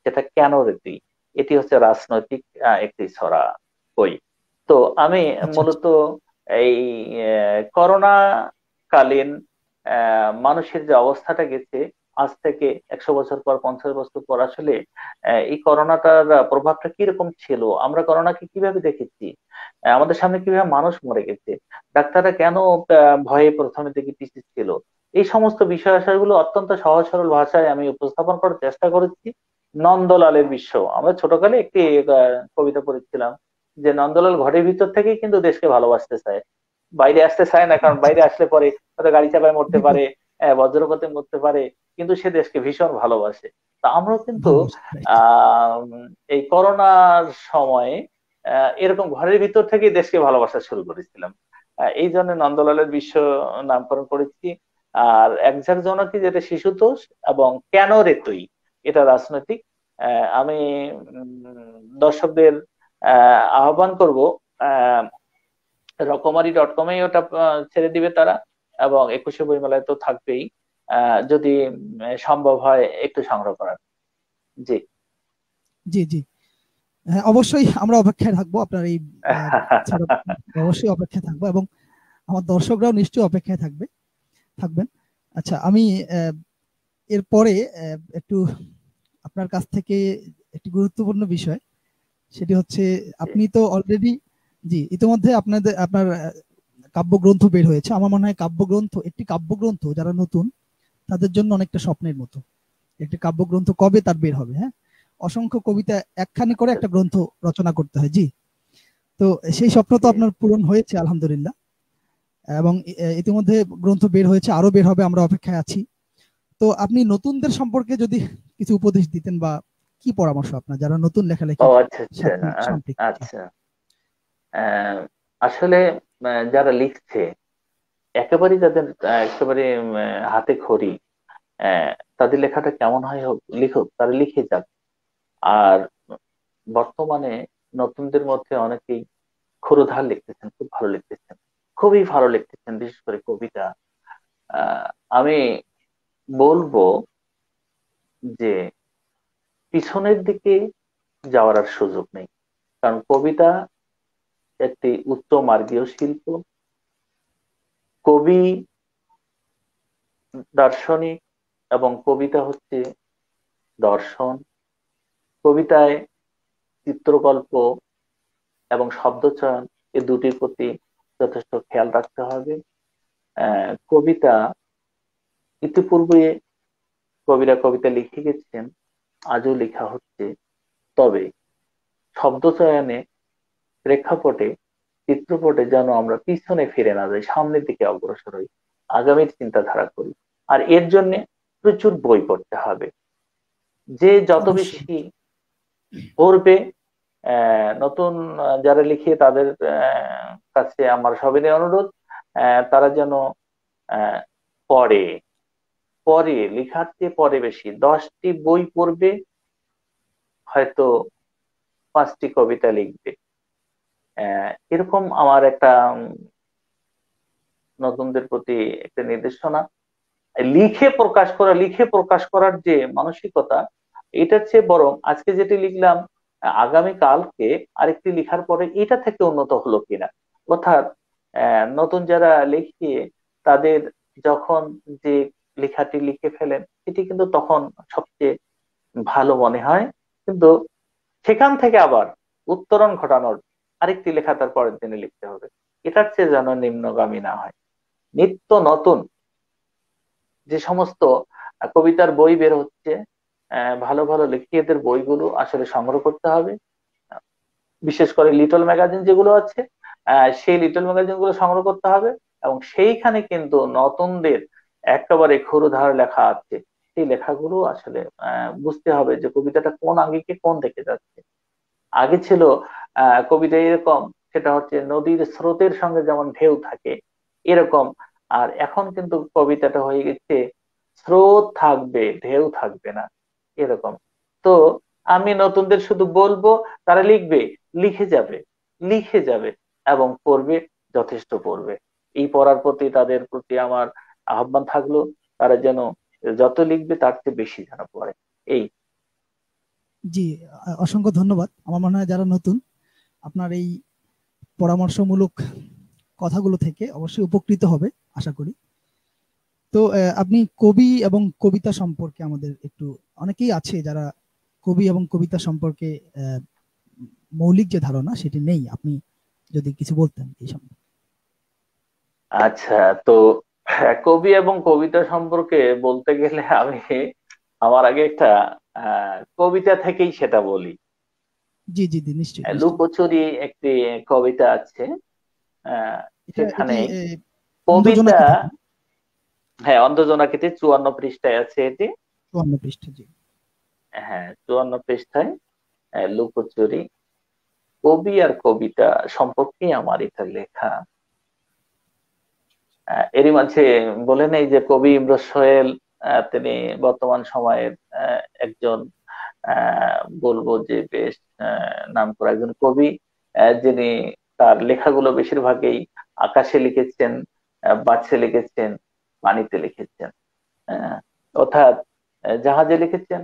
যেটা কেন রে তুই, এটি হচ্ছে রাজনৈতিক একটি ছড়া বই। তো আমি আচ্ছা আচ্ছা। মূলত এই করোনা কালীন মানুষের যে অবস্থাটা গেছে, আজ থেকে 100 বছর পর, 50 বছর পর, আসলে এই করোনাটার প্রভাবটা কিরকম ছিল, আমরা করোনাকে কিভাবে দেখেছি, আমাদের সামনে কিভাবে মানুষ মরে গেছে, ডাক্তাররা কেন ভয়ে প্রথমে থেকে পিছিয়ে ছিল, এই সমস্ত বিষয় আশয়গুলো অত্যন্ত সহজ সরল ভাষায় আমি উপস্থাপন করার চেষ্টা করেছি। নন্দলালের বিশ্ব, আমরা ছোটকালে একটি কবিতা পড়েছিলাম, যে নন্দলাল ঘরের ভিতর থেকেই কিন্তু দেশকে ভালোবাসতে চায়, বাইরে আসতে চায় না, কারণ আচ্ছা, বাইরে আসলে পরে হয়তো গাড়ি চাপায় মরতে বিপদ। পারে, বজ্রপাতে মরতে পারে, কিন্তু সে দেশকে ভীষণ ভালোবাসে। তা আমরাও কিন্তু ভালোবাসা, রাইট। আহ এই করোনার সময়ে এরকম ঘরের ভিতর থেকেই দেশকে ভালোবাসা শুরু করেছিলাম। এই জন্য নন্দলালের বিশ্ব নামকরণ করেছি। আর একঝাঁক জননী, যেটা শিশুতোষ, এবং কেন রে তুই, এটা রাজনৈতিক। আমি দর্শকদের আহ্বান করব, রকমারি.com-এ ওটা ছেড়ে দিবে তারা, এবং 21শে বইমেলায় তো থাকবেই। যদি সম্ভব হয় একটু সংগ্রহ করার। জি। জি জি। হ্যাঁ, অবশ্যই আমরা অপেক্ষায় থাকবো আপনার এই ছাড়া, অবশ্যই অপেক্ষায় থাকবো, এবং আমার দর্শকরাও নিশ্চয়ই অপেক্ষায় থাকবেন। আচ্ছা, আমি এরপরে একটু আপনার কাছ থেকে একটি গুরুত্বপূর্ণ বিষয়, সেটি হচ্ছে আপনি তো অলরেডি, জি, ইতিমধ্যে আপনার কাব্যগ্রন্থ বের হয়েছে। আমার মনে হয় একটি কাব্যগ্রন্থ যারা নতুন তাদের জন্য অনেকটা স্বপ্নের মতো। একটি কাব্যগ্রন্থ কবে তার বের হবে? হ্যাঁ, অসংখ্য কবিতা একখানি করে আচ্ছা। একটা গ্রন্থ রচনা করতে হয়। জি। তো সেই স্বপ্ন তো জি। আপনার পূরণ হয়েছে আলহামদুলিল্লাহ, এবং ইতিমধ্যে গ্রন্থ বের হয়েছে, আরো বের হবে, আমরা অপেক্ষায় আছি। তো আপনি নতুনদের সম্পর্কে যদি কিছু উপদেশ দিতেন, বা কি পরামর্শ আপনার যারা নতুন ও লেখালেখির আচ্ছা আচ্ছা। সাথে সম্পৃক্ত? জি। আচ্ছা। আহ, আসলে যারা লিখছে, একেবারে যাদের একেবারে হাতে খড়ি, আহ, তাদের লেখাটা কেমন হয় হোক, লিখুক, তারা লিখে যাক। আর বর্তমানে নতুনদের মধ্যে অনেকেই ক্ষুরধার লিখতেছেন, খুব ভালো লিখতেছেন, খুবই ভালো লিখতেছেন, বিশেষ করে কবিতা। আহ, আমি বলবো যে পিছনের দিকে যাওয়ার আর সুযোগ নেই, কারণ কবিতা একটি উচ্চ মার্গীয় শিল্প। কবি দার্শনিক, এবং কবিতা হচ্ছে দর্শন। কবিতায় চিত্রকল্প এবং শব্দচয়ন, এই দুটির প্রতি যথেষ্ট খেয়াল রাখতে হবে। কবিতা ইতিপূর্বে কবিরা কবিতা লিখে গেছেন, আজও লেখা হচ্ছে, তবে শব্দচয়নে, প্রেক্ষাপটে, চিত্রপটে যেন আমরা পিছনে ফিরে না যাই, সামনের দিকে অগ্রসর হই, আগামীর চিন্তাধারা করি। আর এর জন্য প্রচুর বই পড়তে হবে। যে যত অবশ্যই। বেশি পড়বে, নতুন যারা লিখে তাদের কাছে আমার সবিনয় অনুরোধ, তারা যেন আহ, পড়ে, পড়ে, লেখার চেয়ে পড়ে বেশি, 10টি বই পড়বে, হয়তো 5টি কবিতা লিখবে। এরকম আমার একটা নতুনদের প্রতি একটা নির্দেশনা। লিখে প্রকাশ করার যে মানসিকতা, এটার চেয়ে বরং আজকে যেটি লিখলাম, আগামী কালকে আরেকটি লিখার পরে এটা থেকে উন্নত হলো কিনা। অর্থাৎ নতুন যারা লিখে, তাদের যখন যে লেখাটি লিখে ফেলেন, এটি কিন্তু তখন সবচেয়ে ভালো মনে হয়, কিন্তু সেখান থেকে আবার উত্তরণ ঘটানোর আরেকটি লেখা তার পরের দিনে লিখতে হবে। এটার চেয়ে যেন নিম্নগামী না হয়। নিত্য নতুন যে সমস্ত কবিতার বই বের হচ্ছে, ভালো ভালো লেখিকাদের বইগুলো আসলে সংগ্রহ করতে হবে। বিশেষ করে লিটল ম্যাগাজিন যেগুলো আছে, সেই লিটল ম্যাগাজিন গুলো সংগ্রহ করতে হবে, এবং সেইখানে কিন্তু নতুনদের একেবারে ক্ষুরধার লেখা আছে, সেই লেখাগুলো আসলে বুঝতে হবে যে কবিতাটা কোন আঙ্গিকে কোন দিকে যাচ্ছে। আগে ছিল কবিতা এরকম, সেটা হচ্ছে নদীর স্রোতের সঙ্গে যেমন ঢেউ থাকে, এরকম। আর এখন কিন্তু কবিতাটা হয়ে গেছে স্রোত থাকবে, ঢেউ থাকবে না, এরকম। তো আমি নতুনদের শুধু বলবো, তারা লিখবে, লিখে যাবে, লিখে যাবে এবং পড়বে, যথেষ্ট পড়বে। এই পড়ার প্রতি তাদের প্রতি আমার আহ্বান থাকলো, তারা যেন যত লিখবে তার চেয়ে বেশি যেন পড়ে। এই জি, অসংখ্য ধন্যবাদ। আমার মনে হয় যারা নতুন, আপনার এই পরামর্শমূলক কথাগুলো থেকে অবশ্যই উপকৃত হবে আশা করি। তো আপনি কবি এবং কবিতা সম্পর্কে আমাদের একটু, অনেকেই আছে যারা কবি এবং কবিতা সম্পর্কে আহ, মৌলিক যে ধারণা সেটি নেই, আপনি যদি কিছু বলতেন এই সম্পর্কে। আচ্ছা, তো কবি এবং কবিতা সম্পর্কে বলতে গেলে আমি আমার আগে একটা কবিতা থেকেই সেটা বলি। জি জি জি, নিশ্চয়ই নিশ্চয়ই। লুকোচুরি একটি কবিতা আছে, আহ, এটি সেখানে অন্ধজনা কবিতা, কি থাকে? হ্যাঁ, অন্ধজনাকৃতি 54 পৃষ্ঠায় আছে এটি। 54 পৃষ্ঠা, জি। হ্যাঁ, 54 পৃষ্ঠায় লুকোচুরি, কবি আর কবিতা সম্পর্কে আমার এটা লেখা। এরই মাঝে বলে নেই যে কবি ইমরোজ সোহেল, তিনি বর্তমান সময়ের একজন, বলবো যে বেশ নামকরা একজন কবি, যিনি তার লেখাগুলো বেশিরভাগই আকাশে লিখেছেন, বাতাসে লিখেছেন, পানিতে লিখেছেন, আহ, অর্থাৎ জাহাজে লিখেছেন,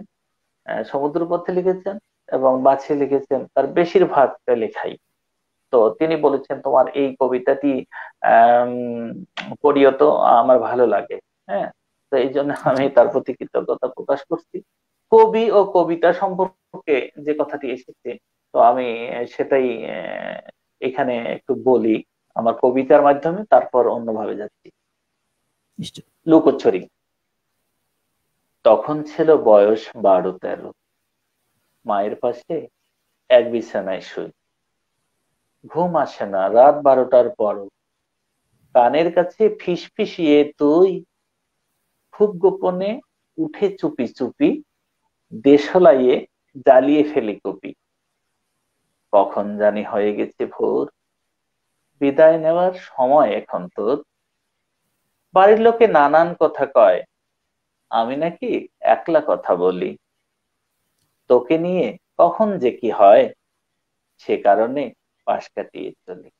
সমুদ্রপথে লিখেছেন এবং বাতাসে লিখেছেন, তার বেশিরভাগ লেখাই। তো তিনি বলেছেন তোমার এই কবিতাটি আহ পড়িও তো, আমার ভালো লাগে। হ্যাঁ, তো এই জন্য আমি আচ্ছা, তার প্রতি কৃতজ্ঞতা প্রকাশ করছি। কবি ও কবিতা সম্পর্কে যে কথাটি এসেছে, তো আমি সেটাই এখানে একটু বলি আমার কবিতার মাধ্যমে, তারপর অন্যভাবে যাচ্ছি। নিশ্চয়ই। লুকোচুরি। তখন ছিল বয়স 12-13, মায়ের পাশে এক বিছানায় শুই, ঘুম আসে না রাত 12টার পরও, কানের কাছে ফিসফিসিয়ে তুই, খুব গোপনে উঠে চুপি চুপি, দেশলাইয়ে জ্বালিয়ে ফেলি কপি। কখন জানি হয়ে গেছে ভোর, বিদায় নেওয়ার সময় এখন তোর। বাড়ির লোকে নানান কথা কয়, আমি নাকি একলা কথা বলি, তোকে নিয়ে কখন যে কি হয়, সে কারণে পাশ কাটিয়ে চলি।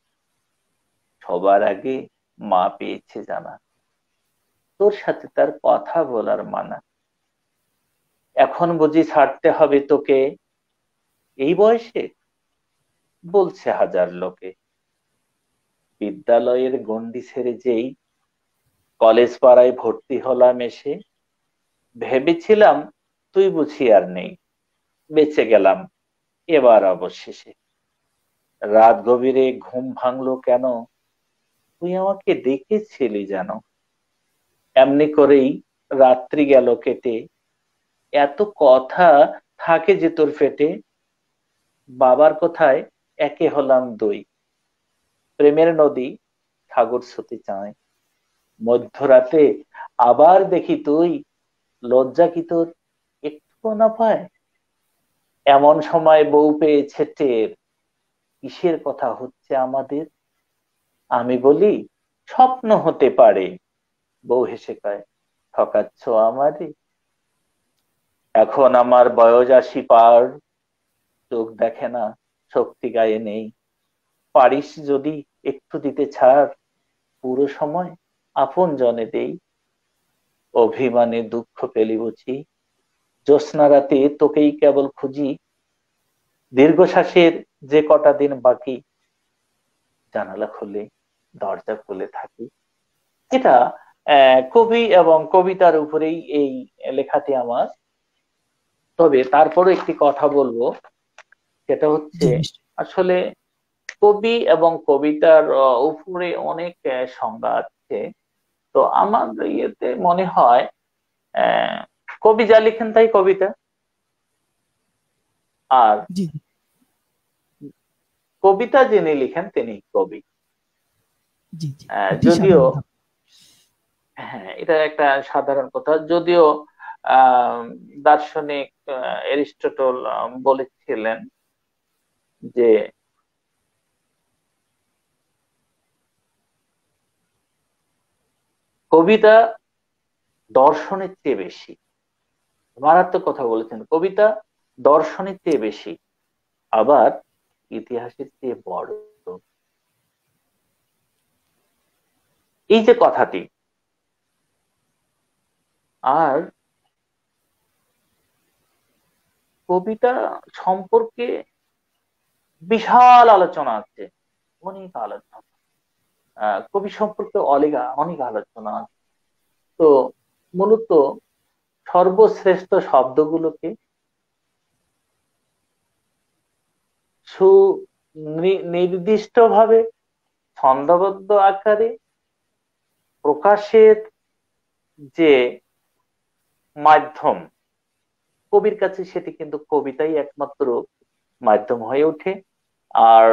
সবার আগে মা পেয়েছে জানা, তোর সাথে তার কথা বলার মানা। এখন বুঝি ছাড়তে হবে তোকে এই বয়সে, বলছে হাজার লোকে। বিদ্যালয়ের গণ্ডি ছেড়ে যেই কলেজ পাড়ায় ভর্তি হলাম এসে, ভেবেছিলাম তুই বুঝি আর নেই, বেঁচে গেলাম এবার অবশেষে। রাত গভীরে ঘুম ভাঙলো কেন, তুই আমাকে ডেকেছিলি যেন। এমনি করেই রাত্রি গেল কেটে, এত কথা থাকে যে তোর পেটে। বাবার কথায় একে হলাম দুই, প্রেমের নদী সাগর ছুতে চায়। মধ্যরাতে আবার দেখি তুই, লজ্জা কি তোর একটু না পায়। এমন সময় বউ পেয়েছে টের, কিসের কথা হচ্ছে আমাদের। আমি বলি স্বপ্ন হতে পারে, বউ হেসে কয় ঠকাচ্ছ আমারে। এখন আমার বয়স 80 পার, চোখ দেখে না, শক্তি গায়ে নেই। পারিস যদি একটু দিতে ছাড়, পুরো সময় আপন জনে দেই। অভিমানে দুঃখ পেলি বুঝি, জ্যোৎস্না রাতে তোকেই কেবল খুঁজি। দীর্ঘশ্বাসের যে কটা দিন বাকি, জানালা খুলে দরজা খুলে থাকি। এটা কবি এবং কবিতার উপরেই এই লেখাটি আমার। তবে তারপরে একটি কথা বলবো, সেটা হচ্ছে জি, নিশ্চয়ই। আসলে কবি এবং কবিতার উপরে অনেক সংজ্ঞা আছে। তো আমার ইয়েতে মনে হয় আহ, কবি যা লিখেন তাই কবিতা, আর জি কবিতা যিনি লিখেন তিনি কবি। জি জি, এটি যদিও, সাধারণ ধারণা। হ্যাঁ, এটা একটা সাধারণ কথা, যদিও আহ দার্শনিক এরিস্টটল বলেছিলেন যে কবিতা দর্শনের চেয়ে বেশি, মারাত্মক কথা বলেছেন, কবিতা দর্শনের চেয়ে বেশি। আবার ইতিহাসের চেয়ে বড়। এই যে কথাটি, আর কবিতা সম্পর্কে বিশাল আলোচনা আছে, অনেক আলোচনা। কবি সম্পর্কে অনেক অনেক আলোচনা আছে। তো মূলত সর্বশ্রেষ্ঠ শব্দগুলোকে সুনির্দিষ্টভাবে ছন্দবদ্ধ আকারে প্রকাশের যে মাধ্যম, কবির কাছে সেটি কিন্তু কবিতাই একমাত্র মাধ্যম হয়ে ওঠে। আর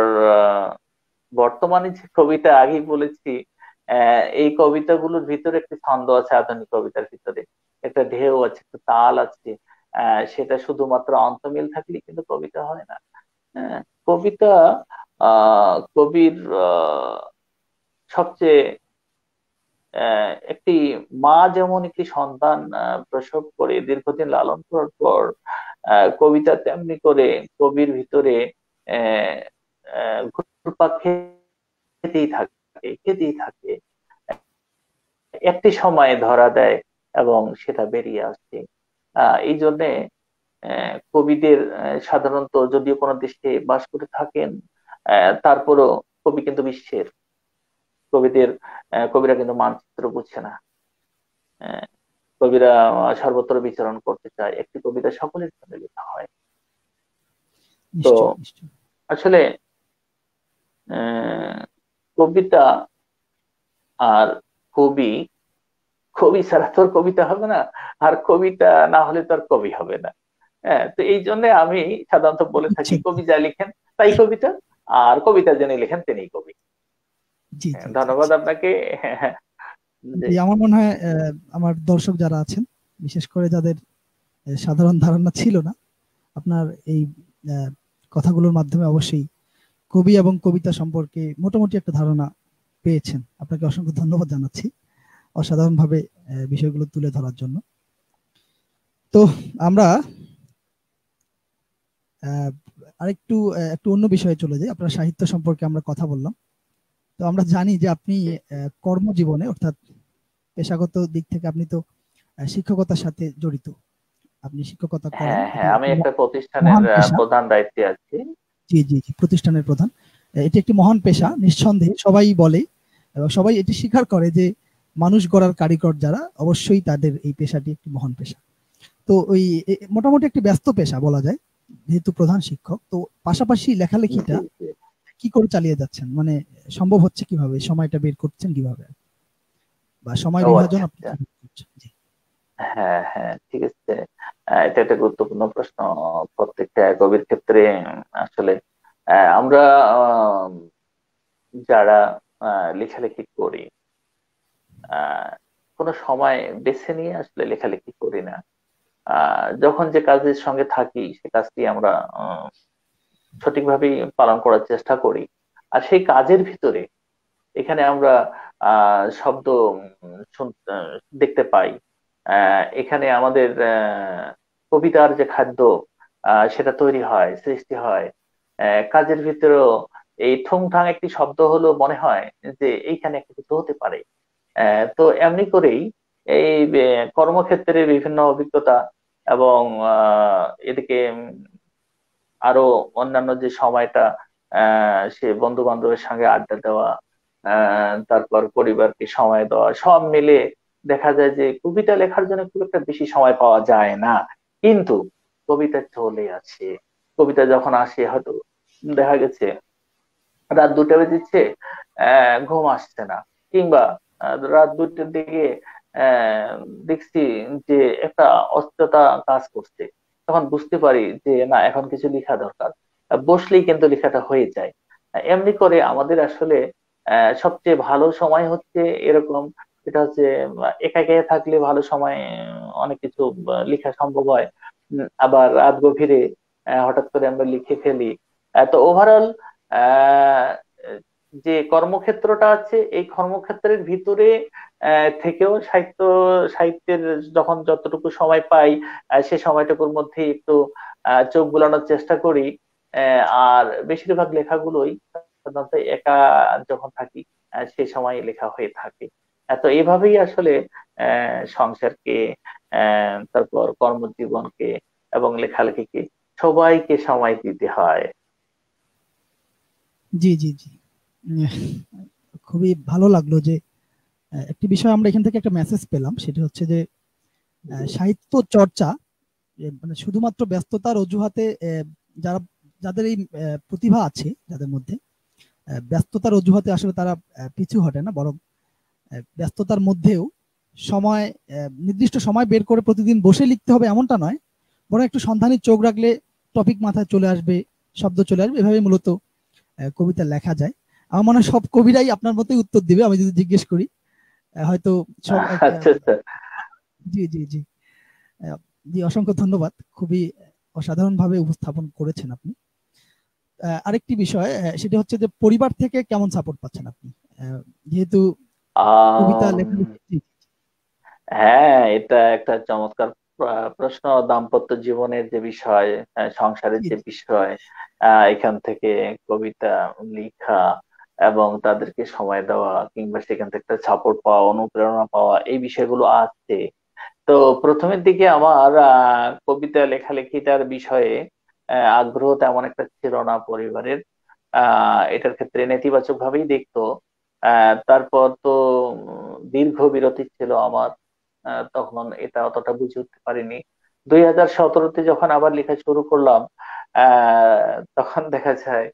বর্তমানে যে কবিতা, আগেই বলেছি, এই কবিতাগুলোর ভিতরে একটি ছন্দ আছে, আধুনিক কবিতার ভিতরে একটা ঢেউ আছে, একটা তাল আছে। সেটা শুধুমাত্র অন্তমিল থাকলে কিন্তু কবিতা হয় না। হ্যাঁ, কবিতা কবির সবচেয়ে একটি মা যেমন একটি সন্তান প্রসব করে দীর্ঘদিন লালন করার পর কবিতা তেমনি করে কবির ভিতরে আহ, ঘুরপাক খেতেই থাকে, খেতেই থাকে, একটি সময়ে ধরা দেয় এবং সেটা বেরিয়ে আসছে। এই জন্যে কবিদের সাধারণত, যদিও কোনো দেশে বাস করে থাকেন, তারপরও কবি কিন্তু বিশ্বের। কবিদের কবিরা কিন্তু মানচিত্র বুঝছে না। আহ, কবিরা সর্বত্র বিচরণ করতে চায়, একটি কবিতা সকলের জন্য লেখা হয়। তো নিশ্চয়ই, নিশ্চয়ই। আসলে আহ, কবিতা আর কবি, কবি ছাড়া তো আর কবিতা হবে না, আর কবিতা না হলে তো আর কবি হবে না। হ্যাঁ, তো এই জন্য আমি সাধারণত বলে থাকি, বুঝছেন। কবি যা লিখেন তাই কবিতা, আর কবিতা যিনি লিখেন তিনিই কবি। জি, হ্যাঁ, জি, জি, ধন্যবাদ জি। আপনাকে। যে জি, আমার মনে হয় আমার দর্শক যারা আছেন, বিশেষ করে যাদের সাধারণ ধারণা ছিল না, আপনার এই আহ, কথাগুলোর মাধ্যমে অবশ্যই কবি এবং কবিতা সম্পর্কে মোটামুটি একটা ধারণা পেয়েছেন। আপনাকে অসংখ্য ধন্যবাদ জানাচ্ছি অসাধারণভাবে বিষয়গুলো তুলে ধরার জন্য। তো আমরা আহ, আরেকটু একটু অন্য বিষয়ে চলে যাই। আপনার সাহিত্য সম্পর্কে আমরা কথা বললাম। তো আমরা জানি যে আপনি কর্মজীবনে, অর্থাৎ পেশাগত দিক থেকে আপনি তো শিক্ষকতার সাথে জড়িত। আপনি শিক্ষকতা করেন, হ্যাঁ, এটি হ্যাঁ, আমি একটি একটা প্রতিষ্ঠানের মহান পেশা। প্রধান দায়িত্বে আছি। জি, জি, জি, প্রতিষ্ঠানের প্রধান। এটি একটি মহান পেশা, হুম। নিঃসন্দেহে সবাই বলে এবং সবাই এটি স্বীকার করে যে মানুষ গড়ার কারিগর যারা, অবশ্যই তাদের এই পেশাটি একটি মহান পেশা। তো ওই মোটামুটি একটি ব্যস্ত পেশা বলা যায়, যেহেতু প্রধান শিক্ষক। তো পাশাপাশি লেখালেখিটা জি, জি। কি করে চালিয়ে যাচ্ছেন, মানে সম্ভব হচ্ছে কিভাবে, সময়টা বের করছেন কিভাবে, বা সময় ও বিভাজন আচ্ছা, আপনি আচ্ছা। কিভাবে করছেন? জি। হ্যাঁ, হ্যাঁ, ঠিক আছে। এটা একটা গুরুত্বপূর্ণ প্রশ্ন। প্রত্যেকটা কবির ক্ষেত্রে আসলে আমরা আহ, যারা লেখালেখি করি, আহ, কোনো সময় বেছে নিয়ে আসলে লেখালেখি করি না। যখন যে কাজের সঙ্গে থাকি সে কাজটি আমরা সঠিকভাবেই পালন করার চেষ্টা করি। আর সেই কাজের ভিতরে এখানে আমরা শব্দ দেখতে পাই। এখানে আমাদের কবিতার যে খাদ্য, সেটা তৈরি হয়, সৃষ্টি হয়। কাজের ভিতরেও এই ঠুংঠাং একটি শব্দ হলো মনে হয় যে এইখানে একটা কিছু হতে পারে। তো এমনি করেই এই কর্মক্ষেত্রে বিভিন্ন অভিজ্ঞতা এবং এদিকে আরো অন্যান্য যে সময়টা, সে বন্ধু বান্ধবের সঙ্গে আড্ডা দেওয়া, তারপর পরিবারকে সময় দেওয়া, সব মিলে দেখা যায় যে কবিতা লেখার জন্য খুব একটা বেশি সময় পাওয়া যায় না। কিন্তু কবিতা চলে আসে। কবিতা যখন আসে হয়তো দেখা গেছে রাত 2টা বেজেছে, ঘুম আসছে না, কিংবা রাত 2টার দিকে আহ, দেখছি যে একটা অস্থিরতা কাজ করছে, তখন বুঝতে পারি যে না, এখন কিছু লেখা দরকার। বসলেই কিন্তু লেখাটা হয়ে যায়। এমনি করে আমাদের আসলে সবচেয়ে ভালো সময় হচ্ছে এরকম, এটা হচ্ছে একা একা থাকলে ভালো সময়, অনেক কিছু লেখা সম্ভব হয়। আবার রাত গভীরে হঠাৎ করে আমরা লিখে ফেলি। তো ওভারঅল আহ যে কর্মক্ষেত্রটা আছে, এই কর্মক্ষেত্রের ভিতরে থেকেও সাহিত্যের যখন যতটুকু সময় পাই, সে সময়টুকুর মধ্যে একটু চোখ বুলানোর চেষ্টা করি। আর বেশিরভাগ লেখাগুলোই সাধারণত একা যখন থাকি সেই সময় লেখা হয়ে থাকে। তো এইভাবেই আসলে সংসারকে, তারপর কর্মজীবনকে এবং লেখালেখিকে সবাইকে সময় দিতে হয়। জি, জি, জি। উম, খুবই ভালো লাগলো যে একটি বিষয় আমরা এখান থেকে একটা মেসেজ পেলাম, সেটা হচ্ছে যে সাহিত্য চর্চা মানে শুধুমাত্র ব্যস্ততার অজুহাতে যারা যাদের এই প্রতিভা আছে যাদের মধ্যে, ব্যস্ততার অজুহাতে আসলে তারা পিছু হটে না, বরং ব্যস্ততার মধ্যেও সময় নির্দিষ্ট সময় বের করে প্রতিদিন বসে লিখতে হবে এমনটা নয়, বরং একটু সন্ধানী চোখ রাখলে টপিক মাথায় চলে আসবে, শব্দ চলে আসবে, এভাবে মূলত কবিতা লেখা যায়। আমার মনে হয় সব কবিরাই আপনার মতোই উত্তর দিবে আমি যদি জিজ্ঞেস করি। হয়তো সব আচ্ছা আচ্ছা। জি, জি, জি। আহ, জি, অসংখ্য ধন্যবাদ। খুবই অসাধারণভাবে উপস্থাপন করেছেন আপনি। আরেকটি বিষয়, সেটা হচ্ছে যে পরিবার থেকে কেমন সাপোর্ট পাচ্ছেন আপনি? যেহেতু কবিতা আম, লেখালেখি। জি, হ্যাঁ, এটা একটা চমৎকার প্রশ্ন। দাম্পত্য জীবনের যে বিষয়, সংসারের জি, যে জি, বিষয়, এখান থেকে কবিতা লেখা এবং তাদেরকে সময় দেওয়া কিংবা সেখান থেকে একটা সাপোর্ট পাওয়া, অনুপ্রেরণা পাওয়া, এই বিষয়গুলো আছে। তো প্রথমের দিকে আমার কবিতা লেখালেখিটার বিষয়ে আগ্রহ তেমন একটা ছিল না পরিবারের। এটার ক্ষেত্রে নেতিবাচক ভাবেই দেখতো। তারপর তো দীর্ঘ বিরতি ছিল আমার, তখন এটা অতটা বুঝে উঠতে পারিনি। 2017-তে যখন আবার লেখা শুরু করলাম, তখন দেখা যায়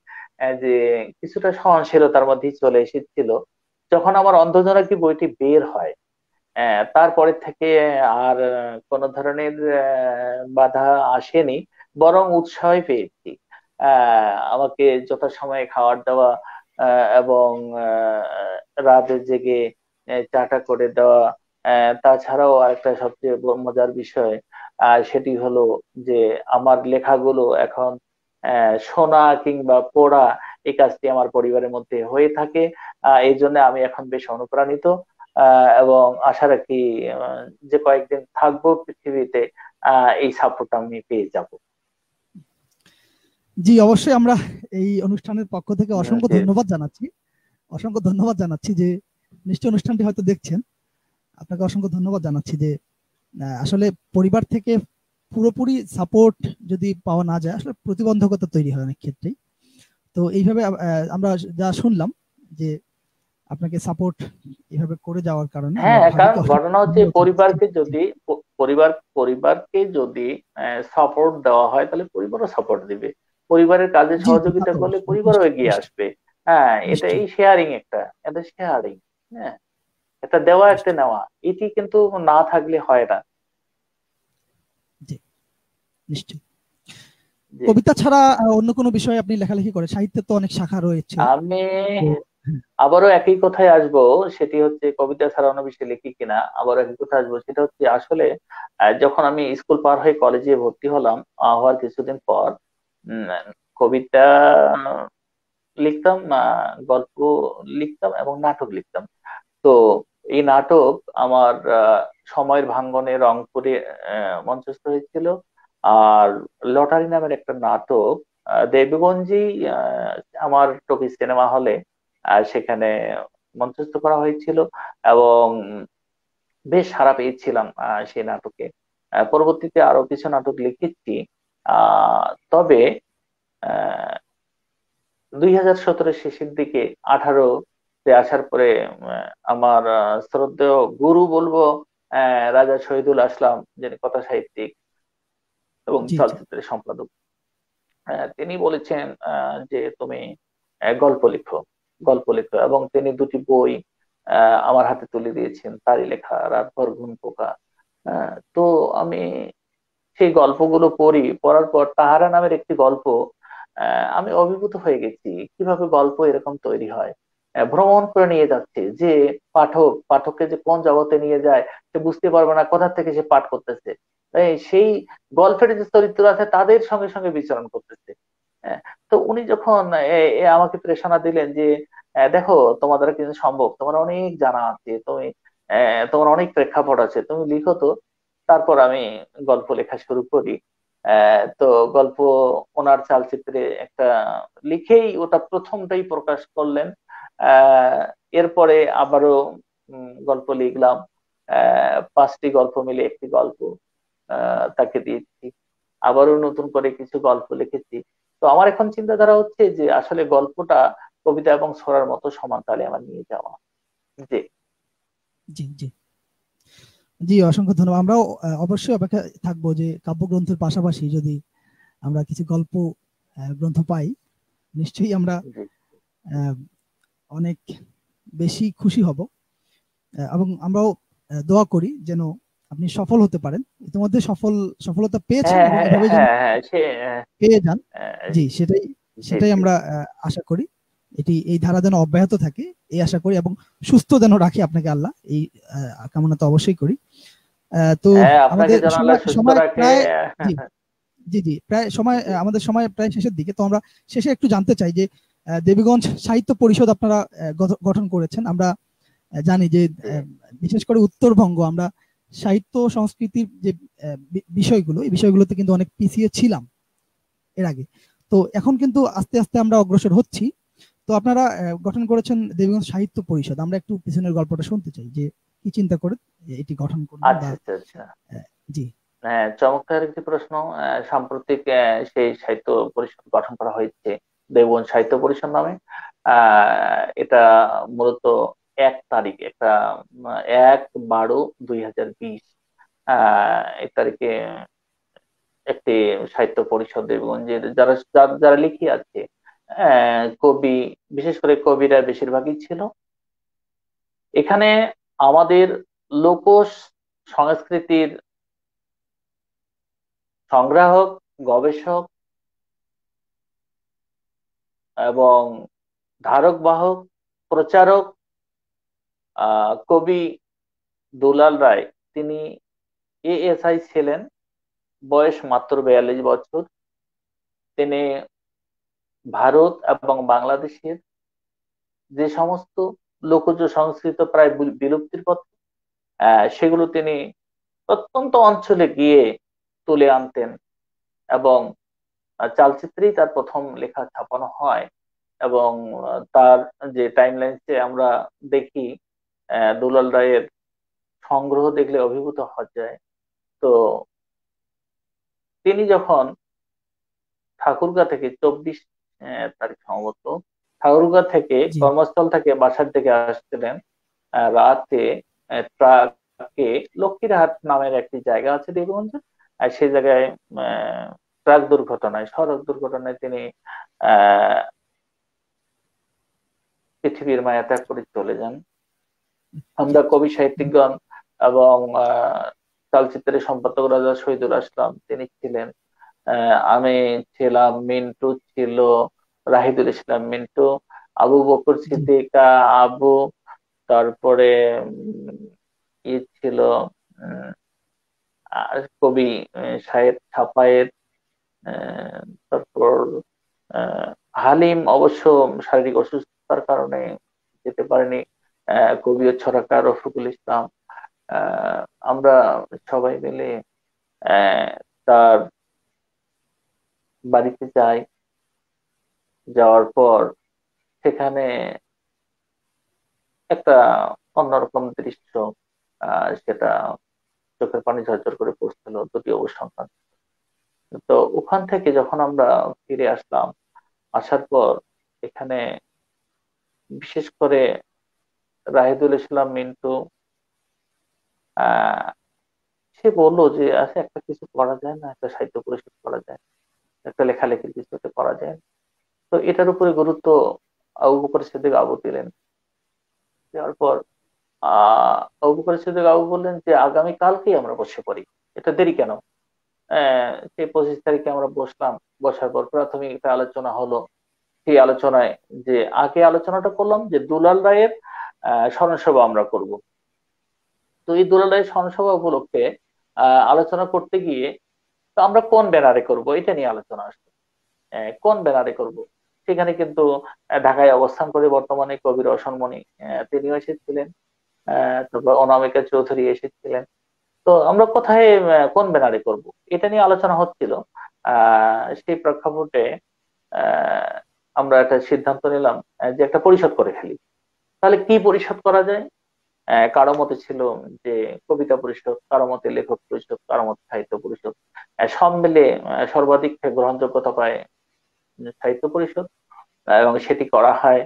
যে কিছুটা সহনশীলতার মধ্যেই চলে এসেছিল। যখন আমার অন্ধজনাকি বইটি বের হয়, তারপরে থেকে আর কোনো ধরনের বাধা আসেনি, বরং উৎসাহই পেয়েছি। আমাকে যথাসময়ে খাবার দেওয়া, এবং রাতে জেগে চাটা করে দেওয়া। তাছাড়াও আরেকটা সবচেয়ে মজার বিষয়, সেটি হলো যে আমার লেখাগুলো এখন শোনা কিংবা পড়া, এই কাজটি আমার পরিবারের মধ্যে হয়ে থাকে। এই জন্য আমি এখন বেশ অনুপ্রাণিত, এবং আশা রাখি আহ, যে কয়েকদিন থাকবো পৃথিবীতে, এই সাপোর্ট আমি পেয়ে যাব। জি, অবশ্যই আমরা এই অনুষ্ঠানের পক্ষ থেকে অসংখ্য জি। ধন্যবাদ জানাচ্ছি। অসংখ্য ধন্যবাদ জানাচ্ছি যে নিশ্চয় অনুষ্ঠানটি হয়তো দেখছেন। আপনাকে অসংখ্য ধন্যবাদ জানাচ্ছি যে আসলে পরিবার থেকে পুরোপুরি সাপোর্ট যদি পাওয়া না যায়, আসলে প্রতিবন্ধকতা তৈরি হয় অনেক ক্ষেত্রেই। তো এইভাবে আমরা যা শুনলাম যে আপনাকে সাপোর্ট এভাবে করে যাওয়ার কারণে আমরা হ্যাঁ, কারণ ভাবিকে অসংখ্য ঘটনা হচ্ছে ধন্যবাদ জানাচ্ছি। পরিবারকে যদি পরিবারকে যদি সাপোর্ট দেওয়া হয়, তাহলে পরিবারও সাপোর্ট দিবে। পরিবারের কাজে জি, জি, তা সহযোগিতা তো করলে অবশ্যই, পরিবারও নিশ্চয়ই, এগিয়ে নিশ্চয়ই, আসবে। হ্যাঁ, এটা নিশ্চয়ই, এই শেয়ারিং, এটা শেয়ারিং। হ্যাঁ, এটা দেওয়া একটা নিশ্চয়ই। নেওয়া, এটি কিন্তু না থাকলে হয় না। জি, নিশ্চয়ই। জি। কবিতা ছাড়া অন্য কোনো বিষয়ে আপনি লেখালেখি করেন? সাহিত্যের তো অনেক শাখা রয়েছে। আমি তো হ্যাঁ, আবারও একই কথায় আসবো, সেটি হচ্ছে কবিতা ছাড়া অন্য বিষয় লিখি কিনা। আবারও একই কথা আসবো, সেটা হচ্ছে আসলে যখন আমি স্কুল পার হয়ে কলেজে ভর্তি হলাম, হওয়ার কিছুদিন পর উম, কবিতা লিখতাম, গল্প লিখতাম এবং নাটক লিখতাম। তো এই নাটক আমার সময়ের ভাঙ্গনে রংপুরে মঞ্চস্থ হয়েছিল। আর লটারি নামের একটা নাটক দেবগঞ্জেই আমার টকি সিনেমা হলে সেখানে মঞ্চস্থ করা হয়েছিল, এবং বেশ সাড়া পেয়েছিলাম সেই নাটকে। পরবর্তীতে আরো কিছু নাটক লিখেছি। তবে 2017 শেষের দিকে, 18-তে আসার পরে আমার শ্রদ্ধেয় গুরু বলবো, রাজা শহীদুল আসলাম, যিনি কথা সাহিত্যিক এবং জি, জি, চলচ্চিত্রের সম্পাদক, তিনি বলেছেন যে তুমি গল্প লিখো, গল্প লিখো। এবং তিনি দুটি বই আমার হাতে তুলে দিয়েছেন, তারই লেখা রাতভর ঘুম পোকা। তো আমি সেই গল্পগুলো পড়ি, পড়ার পর তাহারা নামের একটি গল্প, আমি অভিভূত হয়ে গেছি কিভাবে গল্প এরকম তৈরি হয়। ভ্রমণ করে নিয়ে যাচ্ছে যে পাঠককে যে কোন জগতে নিয়ে যায়, সে বুঝতে পারবে না কোথা থেকে সে পাঠ করতেছে। সেই গল্পের যে চরিত্র আছে তাদের সঙ্গে সঙ্গে বিচরণ করতেছে। আহ, তো উনি যখন আমাকে প্রেরণা দিলেন যে দেখো, তোমার দ্বারা কিন্তু সম্ভব, তোমার অনেক জানা আছে, তোমার অনেক প্রেক্ষাপট আছে, তুমি লিখো তো। তারপর আমি গল্প লেখা শুরু করি। তো গল্প ওনার চালচিত্রে একটা লিখেই ওটা প্রথমটাই প্রকাশ করলেন। আহ, এরপরে আবারও গল্প লিখলাম, 5টি গল্প মিলে একটি গল্প তাকে দিয়েছি। আবারও নতুন করে কিছু গল্প লিখেছি। তো আমার এখন চিন্তাধারা হচ্ছে যে আসলে গল্পটা কবিতা এবং ছড়ার মতো সমান তালে আমার নিয়ে যাওয়া। জি। জি জি জি, অসংখ্য ধন্যবাদ। আমরাও অবশ্যই অপেক্ষা থাকবো যে কাব্যগ্রন্থের পাশাপাশি যদি আমরা কিছু গল্প গ্রন্থ পাই, নিশ্চয়ই আমরা জি। আহ, অনেক বেশি খুশি হব। এবং আমরাও দোয়া করি যেন আপনি সফল হতে পারেন, ইতিমধ্যে সফলতা পেয়েছেন হ্যাঁ এবং হ্যাঁ এভাবে যেন হ্যাঁ হ্যাঁ সে পেয়ে যান। আহ, জি, সেটাই জি সেটাই জি। আমরা আশা করি। এই ধারা যেন অব্যাহত থাকে এই আশা করি, এবং সুস্থ যেন রাখি আপনাকে আল্লাহ, এই কামনা তো অবশ্যই করি। তো হ্যাঁ, আপনাকে আমাদের যেন আল্লাহ সময় সুস্থ সময় রাখে। প্রায়, জি জি জি, প্রায় সময় জি। আমাদের সময় প্রায় শেষের দিকে। তো আমরা শেষে একটু জানতে চাই যে দেবীগঞ্জ সাহিত্য পরিষদ আপনারা গঠন করেছেন। আমরা জানি যে জি। বিশেষ করে উত্তরবঙ্গ, আমরা সাহিত্য সংস্কৃতির যে বিষয়গুলো, এই বিষয়গুলোতে কিন্তু অনেক পিছিয়ে ছিলাম এর আগে। তো এখন কিন্তু আস্তে আস্তে আমরা অগ্রসর হচ্ছি। তো আপনারা গঠন করেছেন দেবীগঞ্জ সাহিত্য পরিষদ। আমরা একটু পিছনের গল্পটা শুনতে চাই যে কি চিন্তা করে এটি গঠন করলেন আচ্ছা বা আচ্ছা আচ্ছা। জি হ্যাঁ, চমৎকার একটি প্রশ্ন। সাম্প্রতিক সেই সাহিত্য পরিষদ গঠন করা হয়েছে দেবগঞ্জ সাহিত্য পরিষদ নামে। এটা মূলত 1 তারিখ, 1/12/2020 এই তারিখে একটি সাহিত্য পরিষদ দেবগঞ্জের যারা যারা যারা লিখে আছে, কবি, বিশেষ করে কবিরা বেশিরভাগই ছিল এখানে। আমাদের লোক সংস্কৃতির সংগ্রাহক, গবেষক এবং ধারক বাহক, প্রচারক কবি দুলাল রায়, তিনি এএসআই ছিলেন, বয়স মাত্র 42 বছর। তিনি ভারত এবং বাংলাদেশের যে সমস্ত লোকজ সংস্কৃত প্রায় বিলুপ্তির পথে, সেগুলো তিনি প্রত্যন্ত অঞ্চলে গিয়ে তুলে আনতেন। এবং চালচিত্রেই তার প্রথম লেখা ছাপানো হয়। এবং তার যে টাইম লাইনসে আমরা দেখি, দুলাল রায়ের সংগ্রহ দেখলে অভিভূত হওয়া যায়। তো তিনি যখন ঠাকুরগাঁ থেকে 24 তারিখ সম্ভবত, ঠাকুরগাঁ থেকে জি কর্মস্থল থেকে বাসার দিকে আসছিলেন, রাতে ট্রাকে, লক্ষ্মীরহাট নামের একটি জায়গা আছে দেবগঞ্জে, আর সেই জায়গায় আহ, ট্রাক দুর্ঘটনায়, সড়ক দুর্ঘটনায় তিনি আহ পৃথিবীর মায়া ত্যাগ করে চলে যান। জি আমরা কবি সাহিত্যিকগণ এবং চলচ্চিত্রের সম্পাদক রাজা শহীদুল আসলাম তিনি ছিলেন, আমি ছিলাম, মিন্টু ছিল, রাহিদুল ইসলাম মিন্টু, আবু বকর জি সিদ্দিকা আবু, তারপরে ছিল উম, কবি শায়ের ছাপায়ের, আহ, তারপর আহ, হালিম অবশ্য শারীরিক অসুস্থতার কারণে যেতে পারেনি, কবি ও ছড়াকার রফিকুল ইসলাম। আহ, আমরা সবাই মিলে আহ, তার বাড়িতে যাই। যাওয়ার পর সেখানে একটা অন্যরকম দৃশ্য, সেটা চোখের পানি ঝরঝর করে পড়ছিল, দুটি অবুঝ সন্তান। তো ওখান থেকে যখন আমরা ফিরে আসলাম, আসার পর এখানে বিশেষ করে রাহিদুল ইসলাম মিন্টু, আহ সে বললো যে আচ্ছা, একটা কিছু করা যায় না, একটা সাহিত্য পরিষদ করা যায়, একটা লেখালেখির কিছু একটা করা যায়। তো এটার উপরে গুরুত্ব আবু বকর সিদ্দিক আবু দিলেন। দেওয়ার পর আবু বকর সিদ্দিক আবু বললেন যে আগামী কালকেই আমরা বসে পড়ি, এটা দেরি কেন। সেই 25 তারিখে আমরা বসলাম। বসার পর প্রাথমিক একটা আলোচনা হলো। সেই আলোচনায় যে আগে আলোচনাটা করলাম যে দুলাল রায়ের স্মরণসভা আমরা করব। তো এই দুলাল রায়ের স্মরণসভা উপলক্ষে আলোচনা করতে গিয়ে, তো আমরা কোন ব্যানারে করব এটা নিয়ে আলোচনা আসলো। কোন ব্যানারে করব, সেখানে কিন্তু ঢাকায় অবস্থান করে বর্তমানে কবি রওশন মনি তিনিও এসেছিলেন, তারপর অনামিকা চৌধুরী এসেছিলেন। তো আমরা কোথায় কোন ব্যানারে করব এটা নিয়ে আলোচনা হচ্ছিল। সেই প্রেক্ষাপটে আহ, আমরা একটা সিদ্ধান্ত নিলাম যে একটা পরিষদ করে ফেলি। তাহলে কি পরিষদ করা যায়? কারো মতে ছিল যে কবিতা পরিষদ, কারো মতে লেখক পরিষদ, কারো মতে সাহিত্য পরিষদ। সব মিলে সর্বাধিক সর্বাধিক পায় সাহিত্য পরিষদ, এবং সেটি করা হয়।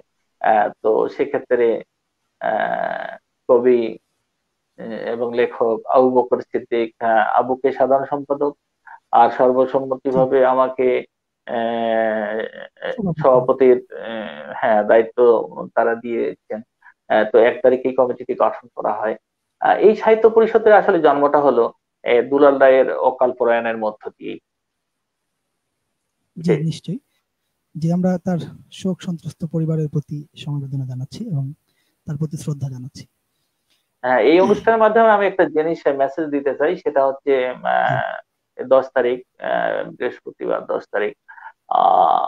তো সেক্ষেত্রে আহ, কবি এবং লেখক আবু বকর সিদ্দিক আবুকে সাধারণ সম্পাদক, আর জি, সর্বসম্মতিভাবে আমাকে আহ, সভাপতি। সভাপতির হ্যাঁ দায়িত্ব তারা দিয়েছেন। তো 1 তারিখে কমিটিটি গঠন করা হয়। এই সাহিত্য পরিষদের আসলে জন্মটা হলো দুলাল রায়ের অকাল প্রয়াণের মধ্য দিয়ে। জি, নিশ্চয়ই। যে আমরা তার শোক সন্ত্রস্ত পরিবারের প্রতি সমবেদনা জানাচ্ছি এবং তার প্রতি শ্রদ্ধা জানাচ্ছি। হ্যাঁ, এই অনুষ্ঠানের মাধ্যমে আমি একটা জিনিস মেসেজ দিতে চাই, সেটা হচ্ছে জি, 10 তারিখ, বৃহস্পতিবার 10 তারিখ, আহ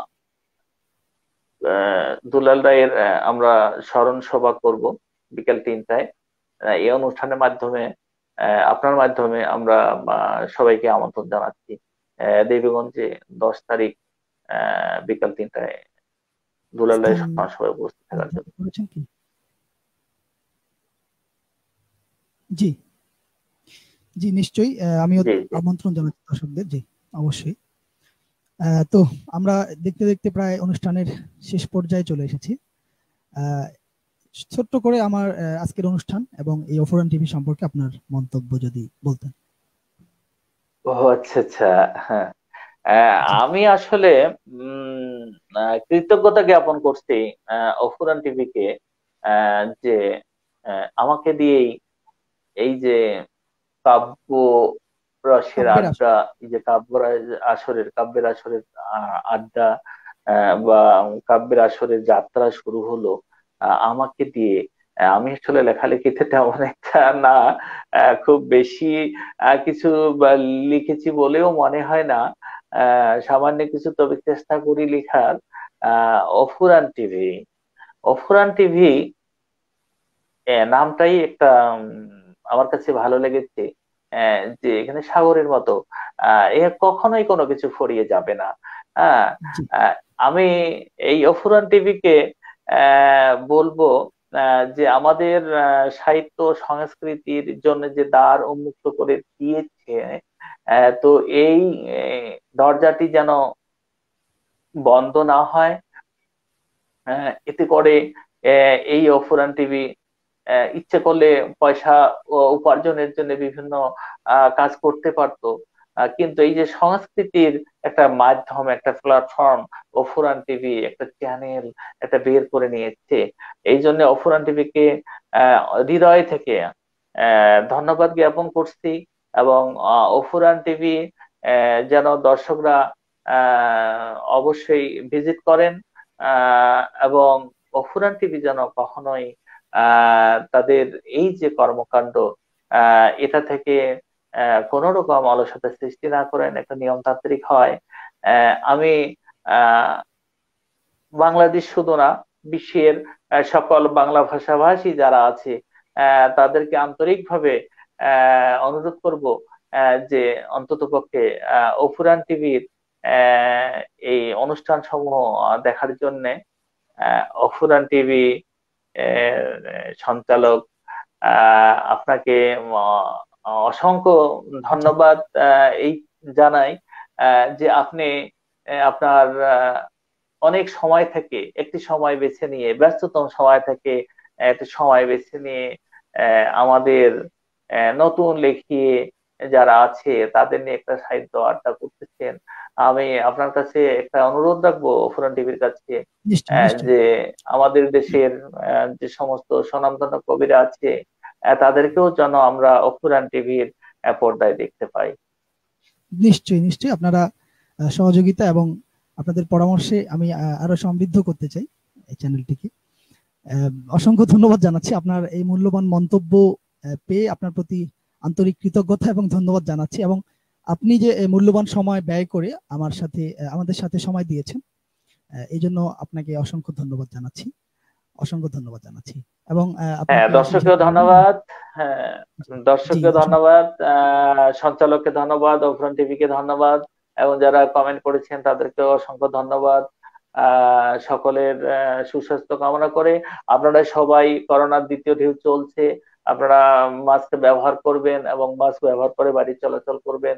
দুলাল রায়ের আমরা স্মরণ সভা করব বিকেল 3টায়। এই অনুষ্ঠানের মাধ্যমে আপনার মাধ্যমে আমরা সবাইকে আমন্ত্রণ জানাচ্ছি দেবীগঞ্জে 10 তারিখ বিকাল 3টায় দুলাল রায়ের স্থান স্মরণ সভায় উপস্থিত থাকার জন্য। নির্ধারণ করেছেন কি? জি, জি, নিশ্চয়ই। আমিও জি জি। আমন্ত্রণ জানাচ্ছি দর্শকদের। জি, অবশ্যই। তো আমরা দেখতে দেখতে প্রায় অনুষ্ঠানের শেষ পর্যায়ে চলে এসেছি। আহ, ছোট্ট করে আমার আজকের অনুষ্ঠান এবং এই অফুরান টিভি সম্পর্কে আপনার মন্তব্য যদি বলতেন। ও আচ্ছা আচ্ছা। হ্যাঁ, জি, আমি আসলে উম কৃতজ্ঞতা জ্ঞাপন করছি অফুরান টিভিকে, যে আমাকে দিয়েই এই যে কাব্য রসের কাব্যের আসর। আড্ডা, এই যে কাব্যের আসরের আড্ডা, বা কাব্যের আসরের যাত্রা শুরু হলো আমাকে দিয়ে। আমি আসলে লেখালেখিতে তেমন একটা না, খুব বেশি কিছু বা লিখেছি বলেও মনে হয় না। সামান্য কিছু তবে চেষ্টা করি লেখার। অফুরান টিভি, অফুরান টিভি নামটাই একটা আমার কাছে ভালো লেগেছে। যে এখানে সাগরের মতো এ কখনোই কোনো কিছু ফুরিয়ে যাবে না। হ্যাঁ, জি, আহ, আমি এই অফুরান টিভিকে বলবো যে আমাদের সাহিত্য সংস্কৃতির জন্য যে দ্বার উন্মুক্ত করে দিয়েছে, তো এই দরজাটি যেন বন্ধ না হয়। এতে করে এই অফুরান টিভি ইচ্ছে করলে পয়সা উপার্জনের জন্য বিভিন্ন কাজ করতে পারতো। কিন্তু এই যে সংস্কৃতির একটা মাধ্যম, একটা প্ল্যাটফর্ম, অফুরান টিভি একটা চ্যানেল একটা বের করে নিয়েছে। এই জন্য অফুরান টিভিকে আহ, হৃদয় থেকে ধন্যবাদ জ্ঞাপন করছি। এবং অফুরান টিভি যেন দর্শকরা অবশ্যই ভিজিট করেন, এবং অফুরান টিভি যেন কখনোই তাদের এই যে কর্মকাণ্ড এটা থেকে কোনো রকম অলসতা সৃষ্টি না করেন, একটা নিয়মতান্ত্রিক হয়। আমি আহ বাংলাদেশ শুধু না, বিশ্বের সকল বাংলা ভাষাভাষী যারা আছে তাদেরকে আন্তরিকভাবে অনুরোধ করব যে অন্ততপক্ষে অফুরান টিভির এই অনুষ্ঠান সমূহ দেখার জন্য। অফুরান টিভি সঞ্চালক আপনাকে অসংখ্য জি, ধন্যবাদ এই জানাই, যে আপনি আপনার অনেক সময় থেকে একটি সময় বেছে নিয়ে, ব্যস্ততম সময় থেকে একটি সময় বেছে নিয়ে আমাদের নতুন লেখিয়ে যারা আছে তাদের নিয়ে একটা সাহিত্য আড্ডা করতেছেন। আমি আপনার কাছে একটা অনুরোধ রাখবো অফুরান টিভির কাছে, নিশ্চয়ই, নিশ্চয়ই, যে আমাদের দেশের যে সমস্ত স্বনামধন্য কবিরা আছে তাদেরকেও যেন আমরা অফুরান টিভির পর্দায় দেখতে পাই। নিশ্চয়ই, নিশ্চয়ই। আপনারা সহযোগিতা এবং আপনাদের পরামর্শে আমি আরো সমৃদ্ধ করতে চাই এই চ্যানেলটিকে। অসংখ্য ধন্যবাদ জানাচ্ছি। আপনার এই মূল্যবান মন্তব্য পেয়ে আপনার প্রতি আন্তরিক কৃতজ্ঞতা এবং ধন্যবাদ জানাচ্ছি। এবং আপনি যে এই মূল্যবান সময় ব্যয় করে আমাদের সাথে সময় দিয়েছেন, এই জন্য আপনাকে অসংখ্য ধন্যবাদ জানাচ্ছি। অসংখ্য ধন্যবাদ জানাচ্ছি। এবং হ্যাঁ, আপনাকে দর্শককে শেষে বলবো। ধন্যবাদ। হ্যাঁ, জি, জি, দর্শককে অসংখ্য। ধন্যবাদ, সঞ্চালককে ধন্যবাদ, অফুরান টিভিকে ধন্যবাদ। এবং যারা কমেন্ট করেছেন তাদেরকে অসংখ্য ধন্যবাদ। সকলের সুস্বাস্থ্য কামনা করে আপনারা সবাই, করোনার দ্বিতীয় ঢেউ চলছে, আপনারা মাস্ক ব্যবহার করবেন এবং মাস্ক ব্যবহার করে বাড়ি চলাচল করবেন।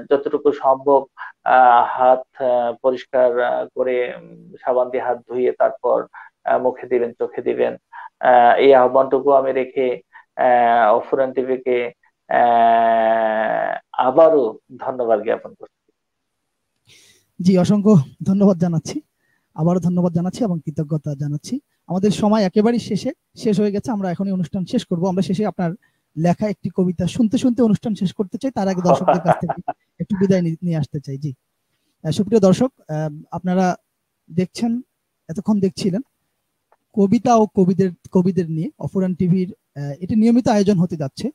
যতটুকু সম্ভব হাত পরিষ্কার করে সাবান দিয়ে হাত ধুয়ে তারপর মুখে দিবেন, চোখে দিবেন। এই আহ্বানটুকু আমি রেখে অফুরান টিভিকে আবারও ধন্যবাদ জ্ঞাপন করছি। জি, অসংখ্য ধন্যবাদ জানাচ্ছি, আবারও ধন্যবাদ জানাচ্ছি এবং কৃতজ্ঞতা জানাচ্ছি। আমাদের সময় একেবারেই শেষ হয়ে গেছে। আমরা এখনই অনুষ্ঠান শেষ করব। আমরা শেষে আপনার লেখা একটি কবিতা শুনতে শুনতে অনুষ্ঠান শেষ করতে চাই। তার আগে দর্শকদের কাছ থেকে একটু বিদায় নিয়ে আসতে চাই। জি, সুপ্রিয় দর্শক, আপনারা এতক্ষণ দেখছিলেন কবিতা ও কবিদের নিয়ে অফুরান টিভির এটি নিয়মিত আয়োজন হতে যাচ্ছে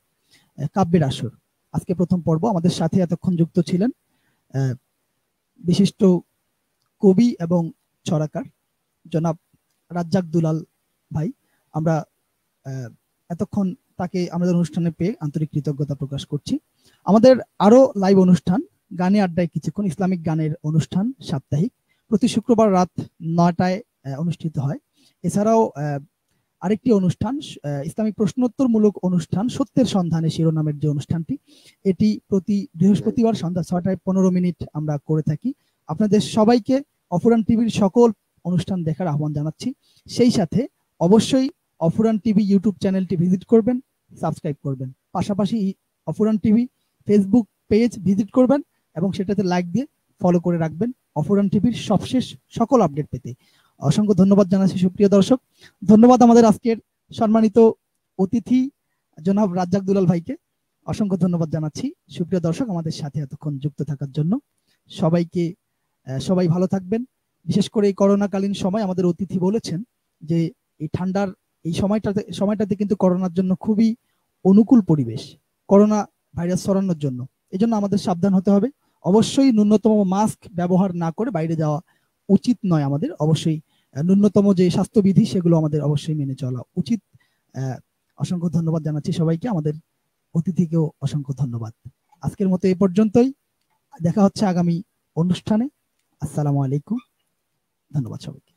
কাব্যের আসর। আজকে প্রথম পর্ব। আমাদের সাথে এতক্ষণ যুক্ত ছিলেন বিশিষ্ট কবি এবং ছড়াকার জনাব রাজ্জাক দুলাল ভাই। আমরা এতক্ষণ তাকে আমাদের অনুষ্ঠানে পেয়ে আন্তরিক কৃতজ্ঞতা প্রকাশ করছি। আমাদের আরো লাইভ অনুষ্ঠান গানে আড্ডায় কিছুক্ষণ, ইসলামিক গানের অনুষ্ঠান সাপ্তাহিক প্রতি শুক্রবার রাত 9টায় অনুষ্ঠিত হয়। এছাড়াও আরেকটি অনুষ্ঠান ইসলামিক প্রশ্নোত্তরমূলক অনুষ্ঠান সত্যের সন্ধানে শিরোনামের যে অনুষ্ঠানটি, এটি প্রতি বৃহস্পতিবার সন্ধ্যা 6:15 আমরা করে থাকি। আপনাদের সবাইকে অফুরান টিভির সকল অনুষ্ঠান দেখার আহ্বান জানাচ্ছি। সেই সাথে অবশ্যই অফুরান টিভি ইউটিউব চ্যানেলটি ভিজিট করবেন, সাবস্ক্রাইব করবেন। পাশাপাশি অফুরান টিভি ফেসবুক পেজ ভিজিট করবেন এবং সেটাতে লাইক দিয়ে ফলো করে রাখবেন অফুরান টিভির সবশেষ সকল আপডেট পেতে। অসংখ্য ধন্যবাদ জানাচ্ছি সুপ্রিয় দর্শক। ধন্যবাদ আমাদের আজকের সম্মানিত অতিথি জনাব রাজ্জাক দুলাল ভাইকে, অসংখ্য ধন্যবাদ জানাচ্ছি। সুপ্রিয় দর্শক, আমাদের সাথে এতক্ষণ যুক্ত থাকার জন্য সবাই ভালো থাকবেন। বিশেষ করে এই করোনাকালীন সময় আমাদের অতিথি বলেছেন যে এই ঠান্ডার এই সময়টাতে কিন্তু করোনার জন্য খুবই অনুকূল পরিবেশ, করোনা ভাইরাস ছড়ানোর জন্য। এই জন্য আমাদের সাবধান হতে হবে। অবশ্যই ন্যূনতম মাস্ক ব্যবহার না করে বাইরে যাওয়া উচিত নয়। আমাদের অবশ্যই ন্যূনতম যে স্বাস্থ্যবিধি সেগুলো আমাদের অবশ্যই মেনে চলা উচিত। অসংখ্য ধন্যবাদ জানাচ্ছি সবাইকে, আমাদের অতিথিকেও অসংখ্য ধন্যবাদ। আজকের মতো এই পর্যন্তই। দেখা হচ্ছে আগামী অনুষ্ঠানে। আসসালামু আলাইকুম, ধন্যবাদ সবাইকে।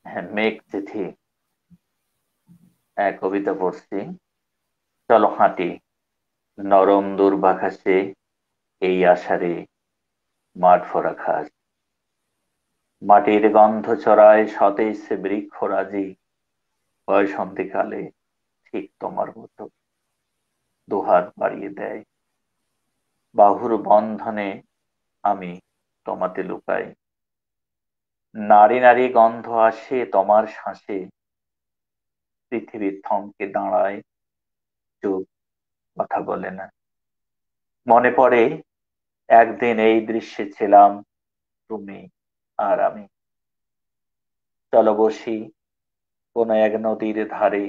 হ্যাঁ, মেঘ চিঠি কবিতা পড়ছি। চলো হাঁটি নরম দুর্বাঘাসে, এই আষাঢ়ে মাঠ ভরা ঘাস, মাটির গন্ধ ছড়ায় সতেজ বৃক্ষরাজি, বয়সন্ধিকালে ঠিক তোমার মতো দুহাত বাড়িয়ে দেয়। বাহুর বন্ধনে আমি তোমাতে লুকাই, নারী নারী গন্ধ আসে তোমার শ্বাসে, পৃথিবীর থমকে দাঁড়ায়, চোখ কথা বলে না। মনে পড়ে একদিন এই দৃশ্যে ছিলাম তুমি আর আমি। চলো বসি কোন এক নদীর ধারে,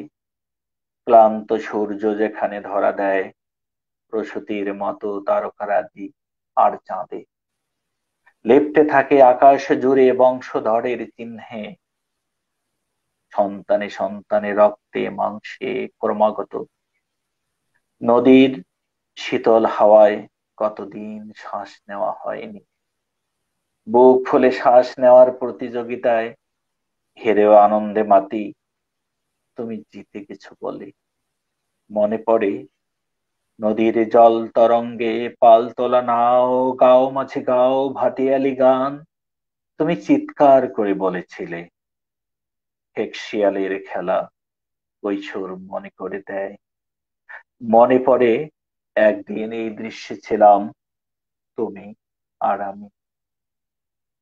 ক্লান্ত সূর্য যেখানে ধরা দেয় প্রসূতির মতো তারকারাজি আর চাঁদে, লেপ্টে থাকে আকাশ জুড়ে বংশধরের চিহ্নে, সন্তানে সন্তানে রক্তে মাংসে ক্রমাগত। নদীর শীতল হাওয়ায় কতদিন শ্বাস নেওয়া হয়নি, বুক ফুলে শ্বাস নেওয়ার প্রতিযোগিতায় হেরেও আনন্দে মাতি। তুমি জিতে গেছো বলে মনে পড়ে নদীর জল তরঙ্গে পাল তোলা নাও, গাও মাঝে গাও ভাটিয়ালি গান। তুমি চিৎকার করে বলেছিলে হেক্সিয়ালের খেলা কৈশোর মনে করে দেয়। মনে পড়ে একদিন এই দৃশ্যে ছিলাম তুমি আর আমি।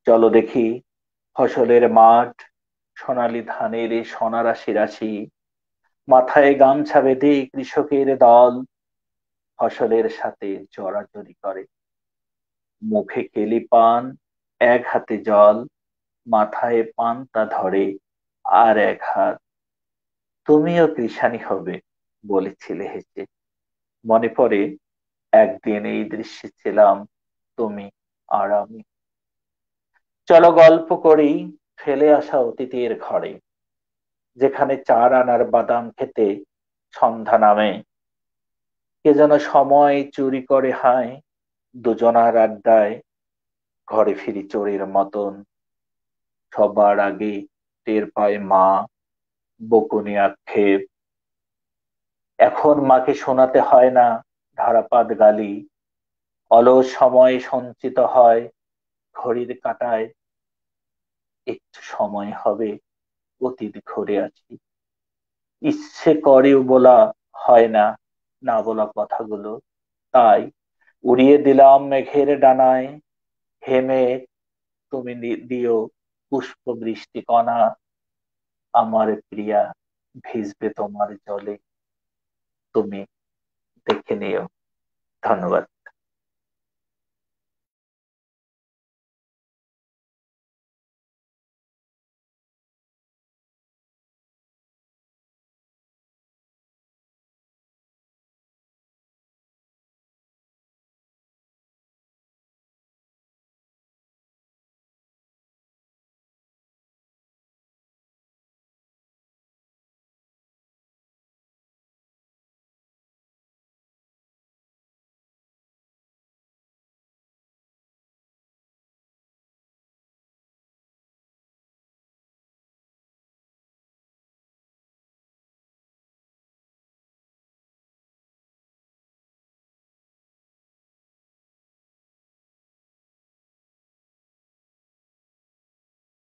চলো দেখি ফসলের মাঠ, সোনালী ধানের সোনারাশি রাশি, মাথায় গামছা বেঁধে কৃষকের দল ফসলের সাথে জড়াজড়ি করে। মুখে কেলি পান, এক হাতে জল, মাথায় পান্তা ধরে আর এক হাত। তুমিও কৃষানি হবে বলেছিলে হেসে। মনে পড়ে একদিন এই দৃশ্যে ছিলাম তুমি আর আমি। চলো গল্প করি ফেলে আসা অতীতের ঘরে, যেখানে 4 আনার বাদাম খেতে সন্ধ্যা নামে কে যেন সময় চুরি করে হায়। দুজনার আড্ডায় ঘরে ফিরি চোরের মতন, সবার আগে টের পায় মা বকুনি আক্ষেপ। এখন মাকে শোনাতে হয় না ধারাপাত গালি, অলস সময় সঞ্চিত হয় ঘড়ির কাঁটায়, একটু সময় হবে অতীত ঘুরে আছি। ইচ্ছে করেও বলা হয় না, না বলা কথাগুলো, তাই উড়িয়ে দিলাম মেঘের ডানায়। হেমে তুমি দিও পুষ্প বৃষ্টি কণা, আমার প্রিয়া ভিজবে তোমার জলে, তুমি দেখে নিও। ধন্যবাদ।